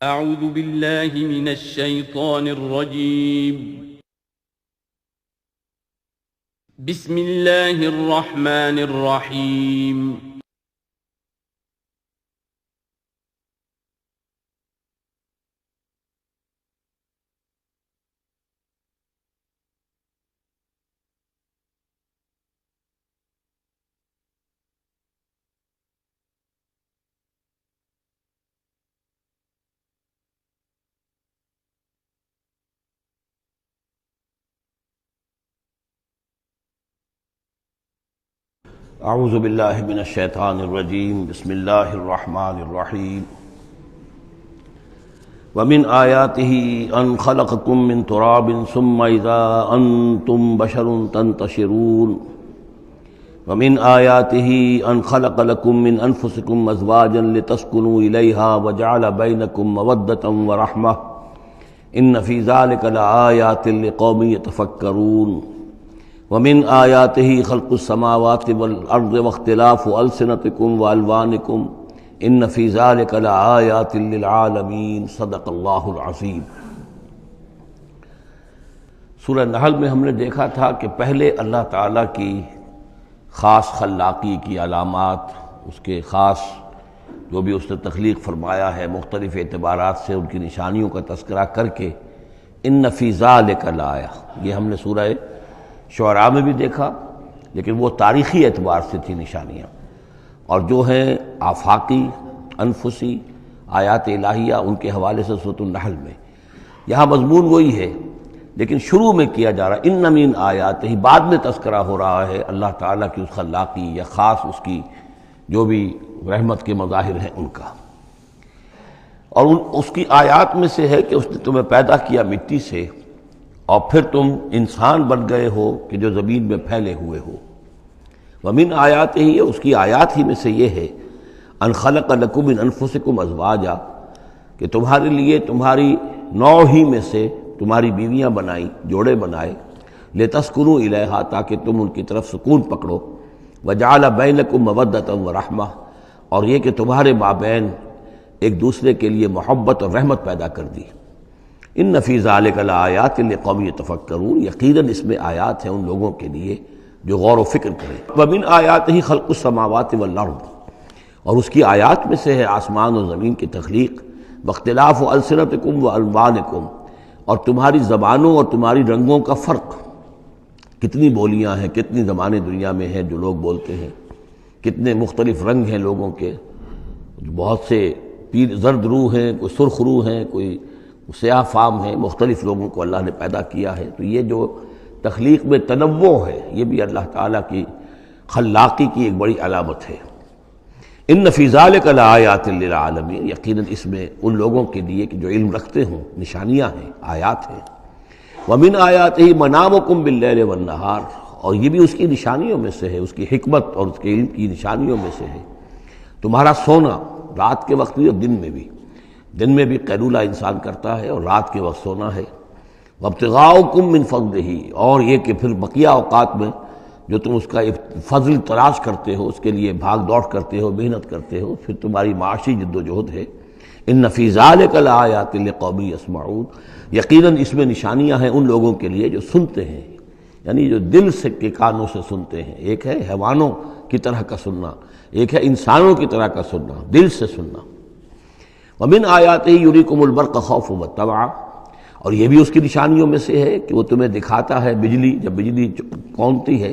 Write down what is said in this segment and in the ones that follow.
اعوذ باللہ من الشیطان الرجیم بسم اللہ الرحمن الرحیم اعوذ باللہ من الشیطان الرجیم بسم اللہ الرحمن الرحیم ومن آیاتہ ان خلقکم من تراب ثم اذا انتم بشر تنتشرون ومن آیاتہ ان خلق لکم من انفسکم ازواجا لتسکنوا الیہا وجعل بینکم مودۃ ورحمۃ ان فی ذلک لآیات لقوم یتفکرون ومن آیاتہ خلق السماوات والارض واختلاف السنتکم والوانکم ان فی ذلک لآیات للعالمین صدق اللہ العظیم۔ سورہ نحل میں ہم نے دیکھا تھا کہ پہلے اللہ تعالیٰ کی خاص خلاقی کی علامات، اس کے خاص جو بھی اس نے تخلیق فرمایا ہے مختلف اعتبارات سے ان کی نشانیوں کا تذکرہ کر کے ان فی ذلک لآیہ، یہ ہم نے سورہ شعراء میں بھی دیکھا، لیکن وہ تاریخی اعتبار سے تھی نشانیاں، اور جو ہیں آفاقی انفسی آیات الہیہ ان کے حوالے سے سورۃ النحل میں یہاں مضمون وہی ہے، لیکن شروع میں کیا جا رہا ان من آیات ہی، بعد میں تذکرہ ہو رہا ہے اللہ تعالیٰ کی اس خلاقی یا خاص اس کی جو بھی رحمت کے مظاہر ہیں ان کا، اور اس کی آیات میں سے ہے کہ اس نے تمہیں پیدا کیا مٹی سے اور پھر تم انسان بن گئے ہو کہ جو زمین میں پھیلے ہوئے ہو۔ ومن آیات ہی، اس کی آیات ہی میں سے یہ ہے ان خلق لکم من انفسکم ازواجا، کہ تمہارے لیے تمہاری نوع ہی میں سے تمہاری بیویاں بنائی، جوڑے بنائے، لتسکنوا الیہا، تاکہ تم ان کی طرف سکون پکڑو، وجعل بینکم مودۃ ورحمۃ، اور یہ کہ تمہارے مابین ایک دوسرے کے لیے محبت اور رحمت پیدا کر دی۔ ان فی ذلک لآیات لقوم یتفکرون، یقیناً اس میں آیات ہیں ان لوگوں کے لیے جو غور و فکر کریں۔ ومن آیاتہ خلق السماوات والارض، اور اس کی آیات میں سے ہے آسمان اور زمین کی تخلیق، واختلاف السنتکم والوانکم، اور تمہاری زبانوں اور تمہاری رنگوں کا فرق، کتنی بولیاں ہیں، کتنی زبانیں دنیا میں ہیں جو لوگ بولتے ہیں، کتنے مختلف رنگ ہیں لوگوں کے، بہت سے زرد روح ہیں، کوئی سرخ روح ہیں، کوئی سیاہ فام ہیں، مختلف لوگوں کو اللہ نے پیدا کیا ہے۔ تو یہ جو تخلیق میں تنوع ہے یہ بھی اللہ تعالیٰ کی خلاقی کی ایک بڑی علامت ہے۔ ان فی ذلک لآیات للعالمین، یقیناً اس میں ان لوگوں کے لیے کہ جو علم رکھتے ہوں نشانیاں ہیں، آیات ہیں۔ ومن آیاتہ منامکم باللیل والنہار، اور یہ بھی اس کی نشانیوں میں سے ہے، اس کی حکمت اور اس کے علم کی نشانیوں میں سے ہے تمہارا سونا، رات کے وقت بھی اور دن میں بھی، دن میں بھی قیلولہ انسان کرتا ہے اور رات کے وقت سونا ہے۔ وابتغاؤکم من فضلہ، اور یہ کہ پھر بقیہ اوقات میں جو تم اس کا فضل تلاش کرتے ہو، اس کے لیے بھاگ دوڑ کرتے ہو، محنت کرتے ہو، پھر تمہاری معاشی جد و جہد ہے۔ ان فی ذلک لآیات لقوم یسمعون، یقیناً اس میں نشانیاں ہیں ان لوگوں کے لیے جو سنتے ہیں، یعنی جو دل سے کے کانوں سے سنتے ہیں۔ ایک ہے حیوانوں کی طرح کا سننا، ایک ہے انسانوں کی طرح کا سننا، دل سے سننا۔ ومن آیاتہ یریکم البرق خوفا وطمعا، اور یہ بھی اس کی نشانیوں میں سے ہے کہ وہ تمہیں دکھاتا ہے بجلی، جب بجلی کونتی ہے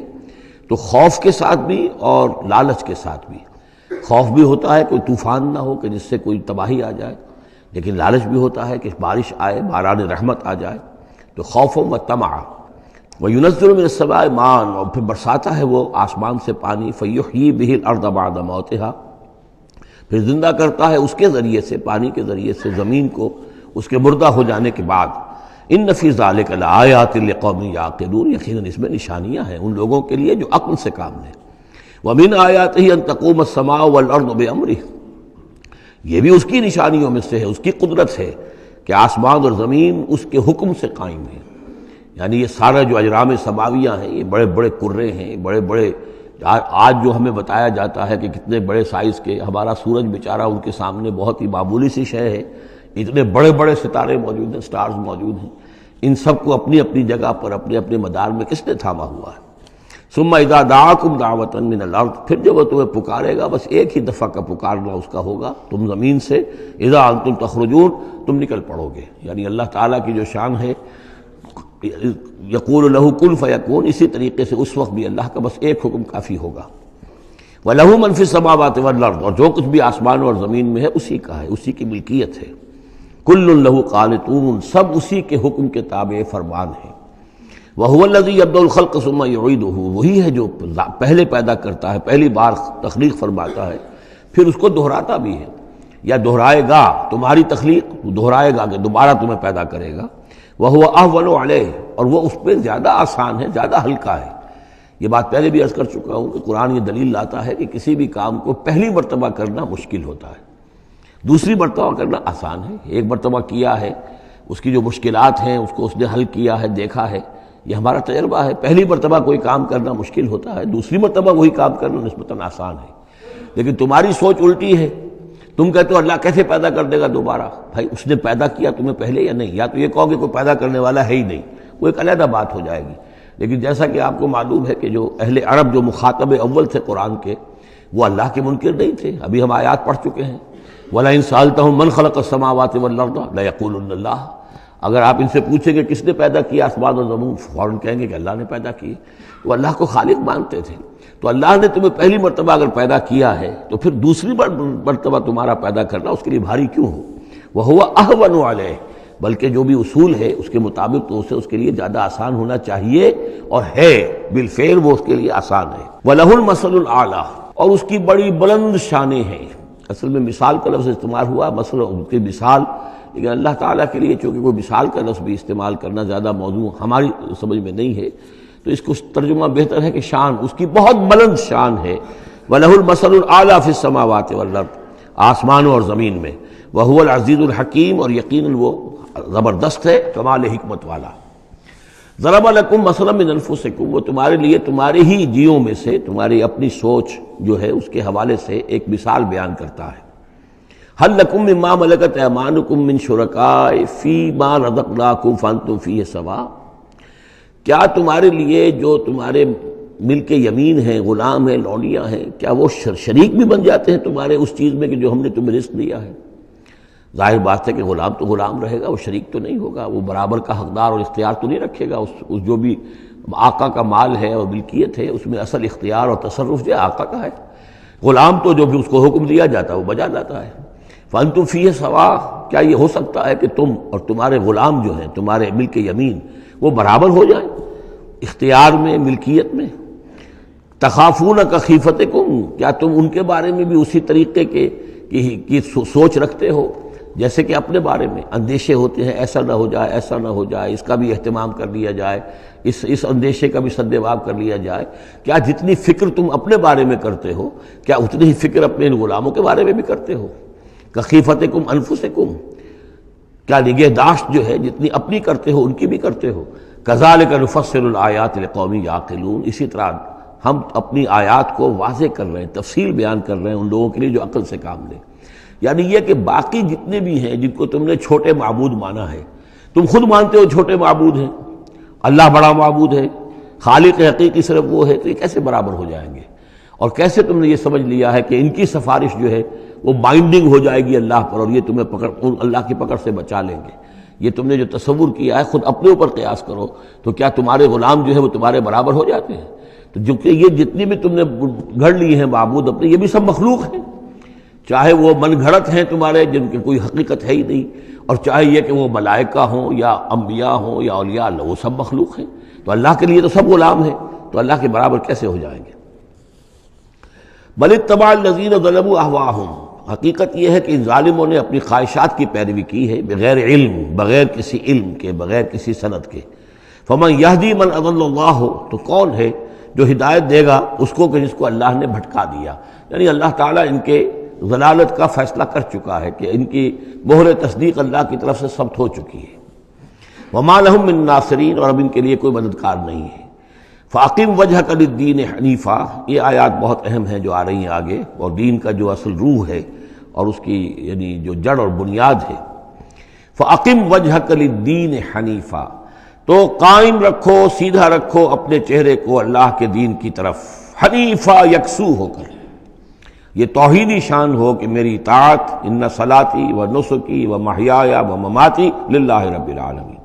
تو خوف کے ساتھ بھی اور لالچ کے ساتھ بھی۔ خوف بھی ہوتا ہے کوئی طوفان نہ ہو کہ جس سے کوئی تباہی آ جائے، لیکن لالچ بھی ہوتا ہے کہ بارش آئے، باران رحمت آ جائے، تو خوف و طمعا۔ وینزل من السماء ماء، اور پھر برساتا ہے وہ آسمان سے پانی، فیحیی بہ الارض بعد موتہا، پھر زندہ کرتا ہے اس کے ذریعے سے، پانی کے ذریعے سے زمین کو اس کے مردہ ہو جانے کے بعد۔ ان فی ذلک لآیات لقوم یعقلون، یقیناً اس میں نشانیاں ہیں ان لوگوں کے لیے جو عقل سے کام لیں۔ ومن آیاتہ ان تقوم السماء والارض بامرہ، یہ بھی اس کی نشانیوں میں سے ہے، اس کی قدرت ہے کہ آسمان اور زمین اس کے حکم سے قائم ہیں۔ یعنی یہ سارا جو اجرام سماویہ ہیں، یہ بڑے بڑے کرے ہیں، بڑے بڑے، آج جو ہمیں بتایا جاتا ہے کہ کتنے بڑے سائز کے، ہمارا سورج بیچارہ ان کے سامنے بہت ہی معمولی سی شے ہے، اتنے بڑے بڑے ستارے موجود ہیں، سٹارز موجود ہیں، ان سب کو اپنی اپنی جگہ پر اپنے اپنے مدار میں کس نے تھاما ہوا ہے؟ ثم اذا دعاکم دعوۃ من الارض، پھر جب وہ تمہیں پکارے گا، بس ایک ہی دفعہ کا پکارنا اس کا ہوگا، تم زمین سے اذا انتم تخرجون، تم نکل پڑو گے۔ یعنی اللہ تعالیٰ کی جو شان ہے یقول لہ کن فیکون، اسی طریقے سے اس وقت بھی اللہ کا بس ایک حکم کافی ہوگا۔ وَلَهُ مَن فِي السَّمَاوَاتِ وَالْأَرْضِ، اور جو کچھ بھی آسمانوں اور زمین میں ہے اسی کا ہے، اسی کی ملکیت ہے۔ كُلٌّ لَهُ قَانِتُونَ، سب اسی کے حکم کے تابع فرمان ہیں۔ وَهُوَ الَّذِي يَبْدَأُ الْخَلْقَ ثُمَّ يُعِيدُهُ، وہی ہے جو پہلے پیدا کرتا ہے، پہلی بار تخلیق فرماتا ہے، پھر اس کو دہراتا بھی ہے، یا دہرائے گا، تمہاری تخلیق دہرائے گا کہ دوبارہ تمہیں پیدا کرے گا۔ وَهُوَ أَهْوَنُ عَلَيْهِ، اور وہ اس پہ زیادہ آسان ہے، زیادہ ہلکا ہے۔ یہ بات پہلے بھی عرض کر چکا ہوں کہ قرآن یہ دلیل لاتا ہے کہ کسی بھی کام کو پہلی مرتبہ کرنا مشکل ہوتا ہے، دوسری مرتبہ کرنا آسان ہے۔ ایک مرتبہ کیا ہے، اس کی جو مشکلات ہیں اس کو اس نے حل کیا ہے، دیکھا ہے، یہ ہمارا تجربہ ہے۔ پہلی مرتبہ کوئی کام کرنا مشکل ہوتا ہے، دوسری مرتبہ وہی کام کرنا نسبتاً آسان ہے۔ لیکن تمہاری سوچ الٹی ہے، تم کہتے ہو اللہ کیسے پیدا کر دے گا دوبارہ؟ بھائی اس نے پیدا کیا تمہیں پہلے یا نہیں؟ یا تو یہ کہو کہ کوئی پیدا کرنے والا ہے ہی نہیں، وہ ایک علیحدہ بات ہو جائے گی۔ لیکن جیسا کہ آپ کو معلوم ہے کہ جو اہل عرب جو مخاطب اول تھے قرآن کے، وہ اللہ کے منکر نہیں تھے۔ ابھی ہم آیات پڑھ چکے ہیں، وَلَئِن سَأَلْتَهُم مَّن خَلَقَ السَّمَاوَاتِ وَالْأَرْضَ لَيَقُولُنَّ اللَّهُ، اگر آپ ان سے پوچھیں کہ کس نے پیدا کیا آسمان اور زمین، فوراً کہیں گے کہ اللہ نے پیدا کی۔ وہ اللہ کو خالق مانتے تھے۔ تو اللہ نے تمہیں پہلی مرتبہ اگر پیدا کیا ہے تو پھر دوسری مرتبہ تمہارا پیدا کرنا اس کے لیے بھاری کیوں ہو؟ وَهُوَ أَهْوَنُ عَلَيْهِ، بلکہ جو بھی اصول ہے اس کے مطابق تو اسے اس کے لیے زیادہ آسان ہونا چاہیے، اور ہے بالفعل وہ اس کے لیے آسان ہے۔ وَلَهُ الْمَثَلُ الْأَعْلَىٰ، اور اس کی بڑی بلند شانیں ہیں۔ اصل میں مثال کا لفظ استعمال ہوا، مثلا ان کی مثال، لیکن اللہ تعالیٰ کے لیے چونکہ کوئی مثال کا لفظ بھی استعمال کرنا زیادہ موضوع ہماری سمجھ میں نہیں ہے، تو اس کو ترجمہ بہتر ہے کہ شان، اس کی بہت بلند شان ہے۔ وَلَهُ الْمَثَلُ الْأَعْلَىٰ فِي السَّمَاوَاتِ وَالْأَرْضِ، آسمانوں اور زمین میں۔ وَهُوَ الْعَزِيزُ الْحَكِيمُ، اور یقیناً وہ زبردست ہے، کمال حکمت والا۔ ضرب لکم مثلا من انفسکم، وہ تمہارے لیے تمہارے ہی جیوں میں سے، تمہاری اپنی سوچ جو ہے اس کے حوالے سے ایک مثال بیان کرتا ہے۔ هل لکم مما ملکت ایمانکم من شرکاء فیما رزقناکم فانتم فیہ سواء، کیا تمہارے لیے جو تمہارے ملک یمین ہیں، غلام ہیں، لونیاں ہیں، کیا وہ شریک بھی بن جاتے ہیں تمہارے اس چیز میں کہ جو ہم نے تمہیں رزق دیا ہے؟ ظاہر بات ہے کہ غلام تو غلام رہے گا، وہ شریک تو نہیں ہوگا، وہ برابر کا حقدار اور اختیار تو نہیں رکھے گا۔ اس جو بھی آقا کا مال ہے اور ملکیت ہے اس میں اصل اختیار اور تصرف جو ہے آقا کا ہے۔ غلام تو جو بھی اس کو حکم دیا جاتا ہے وہ بجا جاتا ہے۔ فَأَنْتُمْ فِيهِ سَوَاءٌ، کیا یہ ہو سکتا ہے کہ تم اور تمہارے غلام جو ہیں، تمہارے ملک یمین، وہ برابر ہو جائیں اختیار میں، ملکیت میں؟ تخافون کخیفتکم، کیا تم ان کے بارے میں بھی اسی طریقے کی سوچ رکھتے ہو جیسے کہ اپنے بارے میں اندیشے ہوتے ہیں، ایسا نہ ہو جائے، ایسا نہ ہو جائے، اس کا بھی اہتمام کر لیا جائے، اس اندیشے کا بھی سدباب کر لیا جائے؟ کیا جتنی فکر تم اپنے بارے میں کرتے ہو، کیا اتنی ہی فکر اپنے ان غلاموں کے بارے میں بھی کرتے ہو؟ کخیفتکم انفسکم، کیا نگہداشت جو ہے جتنی اپنی کرتے ہو ان کی بھی کرتے ہو؟ کذالک نفصل الآیات لقوم یعقلون، اسی طرح ہم اپنی آیات کو واضح کر رہے ہیں، تفصیل بیان کر رہے ہیں ان لوگوں کے لیے جو عقل سے کام لیں۔ یعنی یہ کہ باقی جتنے بھی ہیں جن کو تم نے چھوٹے معبود مانا ہے، تم خود مانتے ہو چھوٹے معبود ہیں، اللہ بڑا معبود ہے، خالق حقیقی صرف وہ ہے، تو یہ کیسے برابر ہو جائیں گے؟ اور کیسے تم نے یہ سمجھ لیا ہے کہ ان کی سفارش جو ہے وہ بائنڈنگ ہو جائے گی اللہ پر، اور یہ تمہیں اللہ کی پکڑ سے بچا لیں گے؟ یہ تم نے جو تصور کیا ہے خود اپنے اوپر قیاس کرو، تو کیا تمہارے غلام جو ہے وہ تمہارے برابر ہو جاتے ہیں؟ تو جو کہ یہ جتنی بھی تم نے گھڑ لی ہیں معبود اپنے، یہ بھی سب مخلوق ہیں، چاہے وہ من گھڑت ہیں تمہارے جن کی کوئی حقیقت ہے ہی نہیں، اور چاہے یہ کہ وہ ملائکہ ہوں یا انبیاء ہوں یا اولیاء اللہ، وہ سب مخلوق ہیں۔ تو اللہ کے لیے تو سب غلام ہیں، تو اللہ کے برابر کیسے ہو جائیں گے؟ بل اتبع الذین ظلموا اہواءہم، حقیقت یہ ہے کہ ان ظالموں نے اپنی خواہشات کی پیروی کی ہے، بغیر علم، بغیر کسی علم کے، بغیر کسی سند کے۔ فمن یہدی من اضل اللہ، تو کون ہے جو ہدایت دے گا اس کو کہ جس کو اللہ نے بھٹکا دیا؟ یعنی اللہ تعالیٰ ان کے ضلالت کا فیصلہ کر چکا ہے کہ ان کی مہر تصدیق اللہ کی طرف سے ثبت ہو چکی ہے۔ وما لهم من ناصرین، اور اب ان کے لیے کوئی مددگار نہیں ہے۔ فاقم وجہک للدین حنیفا، یہ آیات بہت اہم ہیں جو آ رہی ہیں آگے، اور دین کا جو اصل روح ہے اور اس کی یعنی جو جڑ اور بنیاد ہے، فَأَقِمْ وَجْهَكَ لِلدِّينِ حَنِيفًا، تو قائم رکھو، سیدھا رکھو اپنے چہرے کو اللہ کے دین کی طرف، حنیفا، یکسو ہو کر۔ یہ توحیدی شان ہو کہ میری اطاعت، ان صلاتی و نسکی و محیایا و مماتی للہ رب العالمین،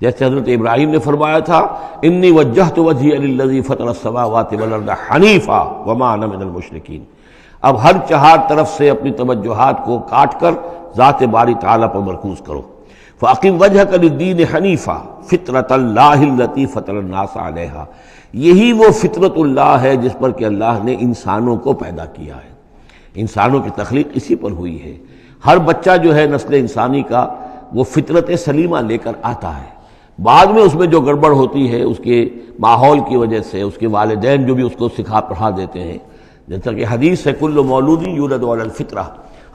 جیسے حضرت ابراہیم نے فرمایا تھا انی وجہت وجہی للذی فطر السماوات والارض حنیفا وما انا من المشرکین۔ اب ہر چہار طرف سے اپنی توجہات کو کاٹ کر ذات باری تعالیٰ پر مرکوز کرو۔ فَأَقِمْ وَجْهَكَ لِلدِّينِ حَنِيفًا فِطْرَةَ اللَّهِ الَّتِي فَطَرَ النَّاسَ عَلَيْهَا، یہی وہ فطرت اللہ ہے جس پر کہ اللہ نے انسانوں کو پیدا کیا ہے۔ انسانوں کی تخلیق اسی پر ہوئی ہے۔ ہر بچہ جو ہے نسل انسانی کا وہ فطرت سلیمہ لے کر آتا ہے، بعد میں اس میں جو گڑبڑ ہوتی ہے اس کے ماحول کی وجہ سے، اس کے والدین جو بھی اس کو سکھا پڑھا دیتے ہیں، جیسا کہ حدیث ہے کل مولود یولد علی الفطرہ،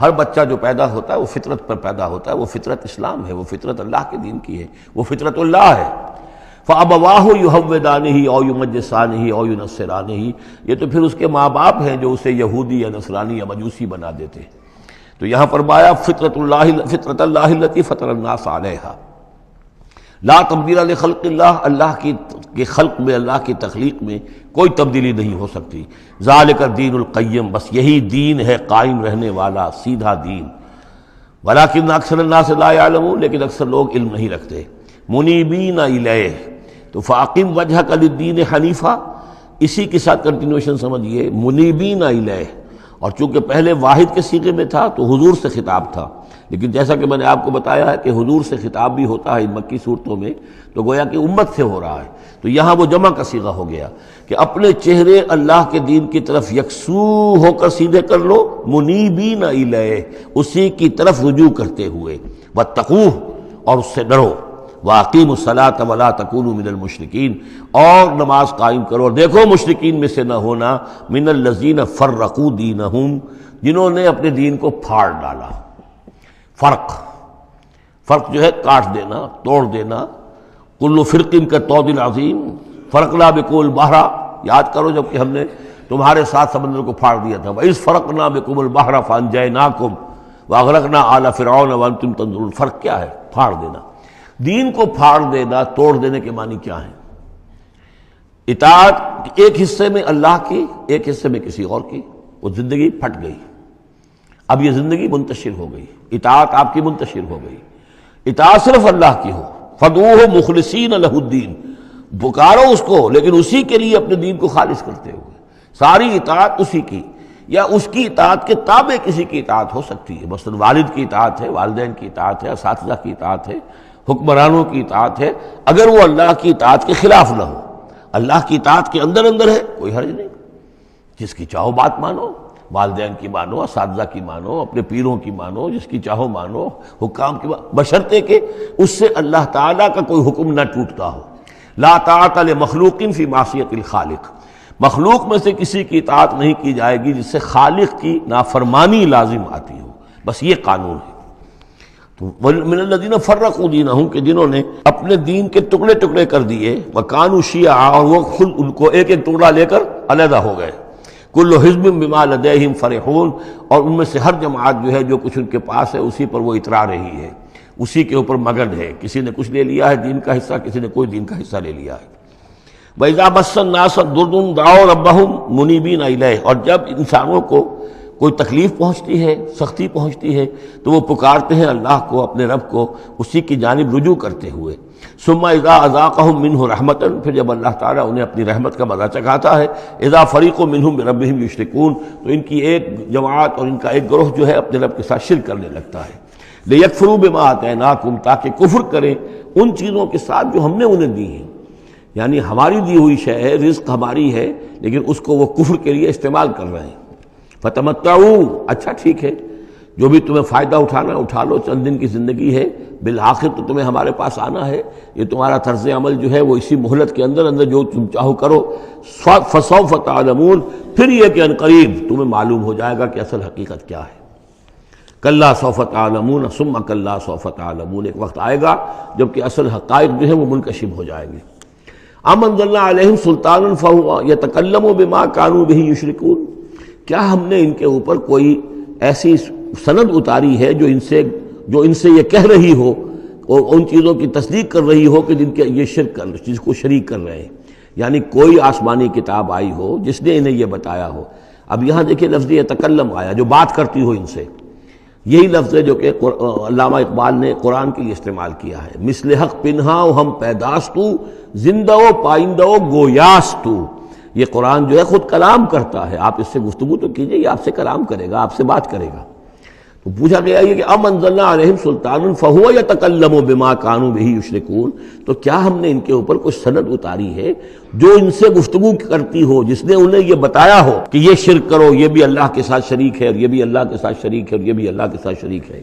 ہر بچہ جو پیدا ہوتا ہے وہ فطرت پر پیدا ہوتا ہے، وہ فطرت اسلام ہے، وہ فطرت اللہ کے دین کی ہے، وہ فطرت اللہ ہے۔ فَأَبَوَاهُ يُهَوِّدَانِهِ أَوْ يُمَجِّسَانِهِ أَوْ يُنَصِّرَانِهِ، یہ تو پھر اس کے ماں باپ ہیں جو اسے یہودی یا نصرانی یا مجوسی بنا دیتے ہیں۔ تو یہاں فرمایا فطرت اللہ التي فطر الناس علیہا، لا تبدیل لخلق اللہ، اللہ کی خلق میں، اللہ کی تخلیق میں کوئی تبدیلی نہیں ہو سکتی۔ ذالک الدین القیم، بس یہی دین ہے قائم رہنے والا سیدھا دین۔ ولکن اکثر الناس لا یعلمون، لیکن اکثر لوگ علم نہیں رکھتے۔ منیبین الیہ، تو فاقم وجہک للدین حنیفا، اسی کے ساتھ کنٹینویشن سمجھیے، منیبین الیہ، اور چونکہ پہلے واحد کے صیغے میں تھا تو حضور سے خطاب تھا، لیکن جیسا کہ میں نے آپ کو بتایا ہے کہ حضور سے خطاب بھی ہوتا ہے ان مکی صورتوں میں، تو گویا کہ امت سے ہو رہا ہے، تو یہاں وہ جمع کا صیغہ ہو گیا کہ اپنے چہرے اللہ کے دین کی طرف یکسو ہو کر سیدھے کر لو، منیبین الیہ، اسی کی طرف رجوع کرتے ہوئے، واتقوہ، اور اس سے ڈرو، وَأَقِیمُوا الصَّلَاةَ وَلَا تَکُونُوا مِنَ الْمُشْرِکِینَ، اور نماز قائم کرو، اور دیکھو مشرکین میں سے نہ ہونا، مِنَ الَّذِینَ فَرَّقُوا دِینَہُم، جنہوں نے اپنے دین کو پھاڑ ڈالا۔ فرق جو ہے کاٹ دینا، توڑ دینا، کل فرق کا طود العظیم، فرقنا بکم البحر، یاد کرو جب کہ ہم نے تمہارے ساتھ سمندر کو پھاڑ دیا تھا، وَإِذْ فَرَقْنَا بِكُمُ الْبَحْرَ فَأَنْجَيْنَاكُمْ وَأَغْرَقْنَا آلَ فِرْعَوْنَ وَأَنْتُمْ تَنظُرُونَ۔ فرق کیا ہے؟ پھاڑ دینا۔ دین کو پھاڑ دینا، توڑ دینے کے معنی کیا ہیں؟ اطاعت ایک حصے میں اللہ کی، ایک حصے میں کسی اور کی، وہ زندگی پھٹ گئی، اب یہ زندگی منتشر ہو گئی، اطاعت آپ کی منتشر ہو گئی۔ اطاعت صرف اللہ کی ہو، فَدْعُوهُ مُخْلِصِينَ لَهُ الدِّينَ، پکارو اس کو لیکن اسی کے لیے اپنے دین کو خالص کرتے ہوئے، ساری اطاعت اسی کی، یا اس کی اطاعت کے تابع کسی کی اطاعت ہو سکتی ہے، مثلا والد کی اطاعت ہے، والدین کی اطاعت ہے، اساتذہ کی اطاعت ہے، حکمرانوں کی اطاعت ہے، اگر وہ اللہ کی اطاعت کے خلاف نہ ہو، اللہ کی اطاعت کے اندر اندر ہے، کوئی حرج نہیں، جس کی چاہو بات مانو، والدین کی مانو، اساتذہ کی مانو، اپنے پیروں کی مانو، جس کی چاہو مانو، حکام کی مانو، بشرطے کہ اس سے اللہ تعالیٰ کا کوئی حکم نہ ٹوٹتا ہو۔ لا طاعۃ لمخلوق فی معصیۃ الخالق، مخلوق میں سے کسی کی اطاعت نہیں کی جائے گی جس سے خالق کی نافرمانی لازم آتی ہو، بس یہ قانون ہے۔ تو من الذین فرقوا دینہم، کہ جنہوں نے اپنے دین کے ٹکڑے ٹکڑے کر دیے، وکانوا شیعا، اور وہ خود ان کو ایک ایک ٹکڑا لے کر علیحدہ ہو گئے، کل حزب بما لدیہم فرحون، اور ان میں سے ہر جماعت جو ہے جو کچھ ان کے پاس ہے اسی پر وہ اترا رہی ہے، اسی کے اوپر مگن ہے، کسی نے کچھ لے لیا ہے دین کا حصہ، کسی نے کوئی دین کا حصہ لے لیا ہے۔ وَإِذَا مَسَّ النَّاسَ ضُرٌّ دَعَوْا رَبَّهُمْ مُنِيبِينَ إِلَيْهِ، اور جب انسانوں کو کوئی تکلیف پہنچتی ہے، سختی پہنچتی ہے، تو وہ پکارتے ہیں اللہ کو، اپنے رب کو، اسی کی جانب رجوع کرتے ہوئے۔ ثم اذا اذاقهم منه رحمة، پھر جب اللہ تعالیٰ انہیں اپنی رحمت کا مزہ چکھاتا ہے، اذا فریق منهم بربهم یشرکون، تو ان کی ایک جماعت اور ان کا ایک گروہ جو ہے اپنے رب کے ساتھ شرک کرنے لگتا ہے۔ لیکفروا بما آتیناکم، تاکہ کفر کریں ان چیزوں کے ساتھ جو ہم نے انہیں دی ہیں، یعنی ہماری دی ہوئی شے ہے، رزق ہماری ہے، لیکن اس کو وہ کفر کے لیے استعمال کر رہے ہیں۔ فتمتعوا، اچھا ٹھیک ہے، جو بھی تمہیں فائدہ اٹھانا اٹھا لو، چند دن کی زندگی ہے، بالآخر تو تمہیں ہمارے پاس آنا ہے، یہ تمہارا طرز عمل جو ہے وہ اسی مہلت کے اندر اندر جو تم چاہو کرو، فسوف تعلمون، پھر یہ کہ عنقریب تمہیں معلوم ہو جائے گا کہ اصل حقیقت کیا ہے۔ کلا سوف تعلمون ثم کلا سوف تعلمون، ایک وقت آئے گا جب کہ اصل حقائق جو ہے وہ منکشف ہو جائیں گے۔ ام انزلنا علیہم سلطانا فہو یتکلم بما کانوا بہ یشرکون، کیا ہم نے ان کے اوپر کوئی ایسی سند اتاری ہے جو ان سے جو ان سے یہ کہہ رہی ہو اور ان چیزوں کی تصدیق کر رہی ہو کہ جن کے یہ شرک کر جس کو شریک کر رہے ہیں، یعنی کوئی آسمانی کتاب آئی ہو جس نے انہیں یہ بتایا ہو۔ اب یہاں دیکھیں لفظ یتکلم آیا، جو بات کرتی ہو ان سے، یہی لفظ ہے جو کہ علامہ اقبال نے قرآن کے لیے استعمال کیا ہے، مثل حق پنہا ہم پیداستو زندہ و پائندہ و گویاستو۔ یہ قرآن جو ہے خود کلام کرتا ہے، آپ اس سے گفتگو تو کیجئے، یہ آپ سے کلام کرے گا، آپ سے بات کرے گا۔ تو پوچھا گیا یہ کہ ام انزلنا علیہم سلطان فہو یتکلم بما کانوا بہ یشرکون، تو کیا ہم نے ان کے اوپر کچھ سند اتاری ہے جو ان سے گفتگو کرتی ہو، جس نے انہیں یہ بتایا ہو کہ یہ شرک کرو، یہ بھی اللہ کے ساتھ شریک ہے، اور یہ بھی اللہ کے ساتھ شریک ہے، اور یہ بھی اللہ کے ساتھ شریک ہے۔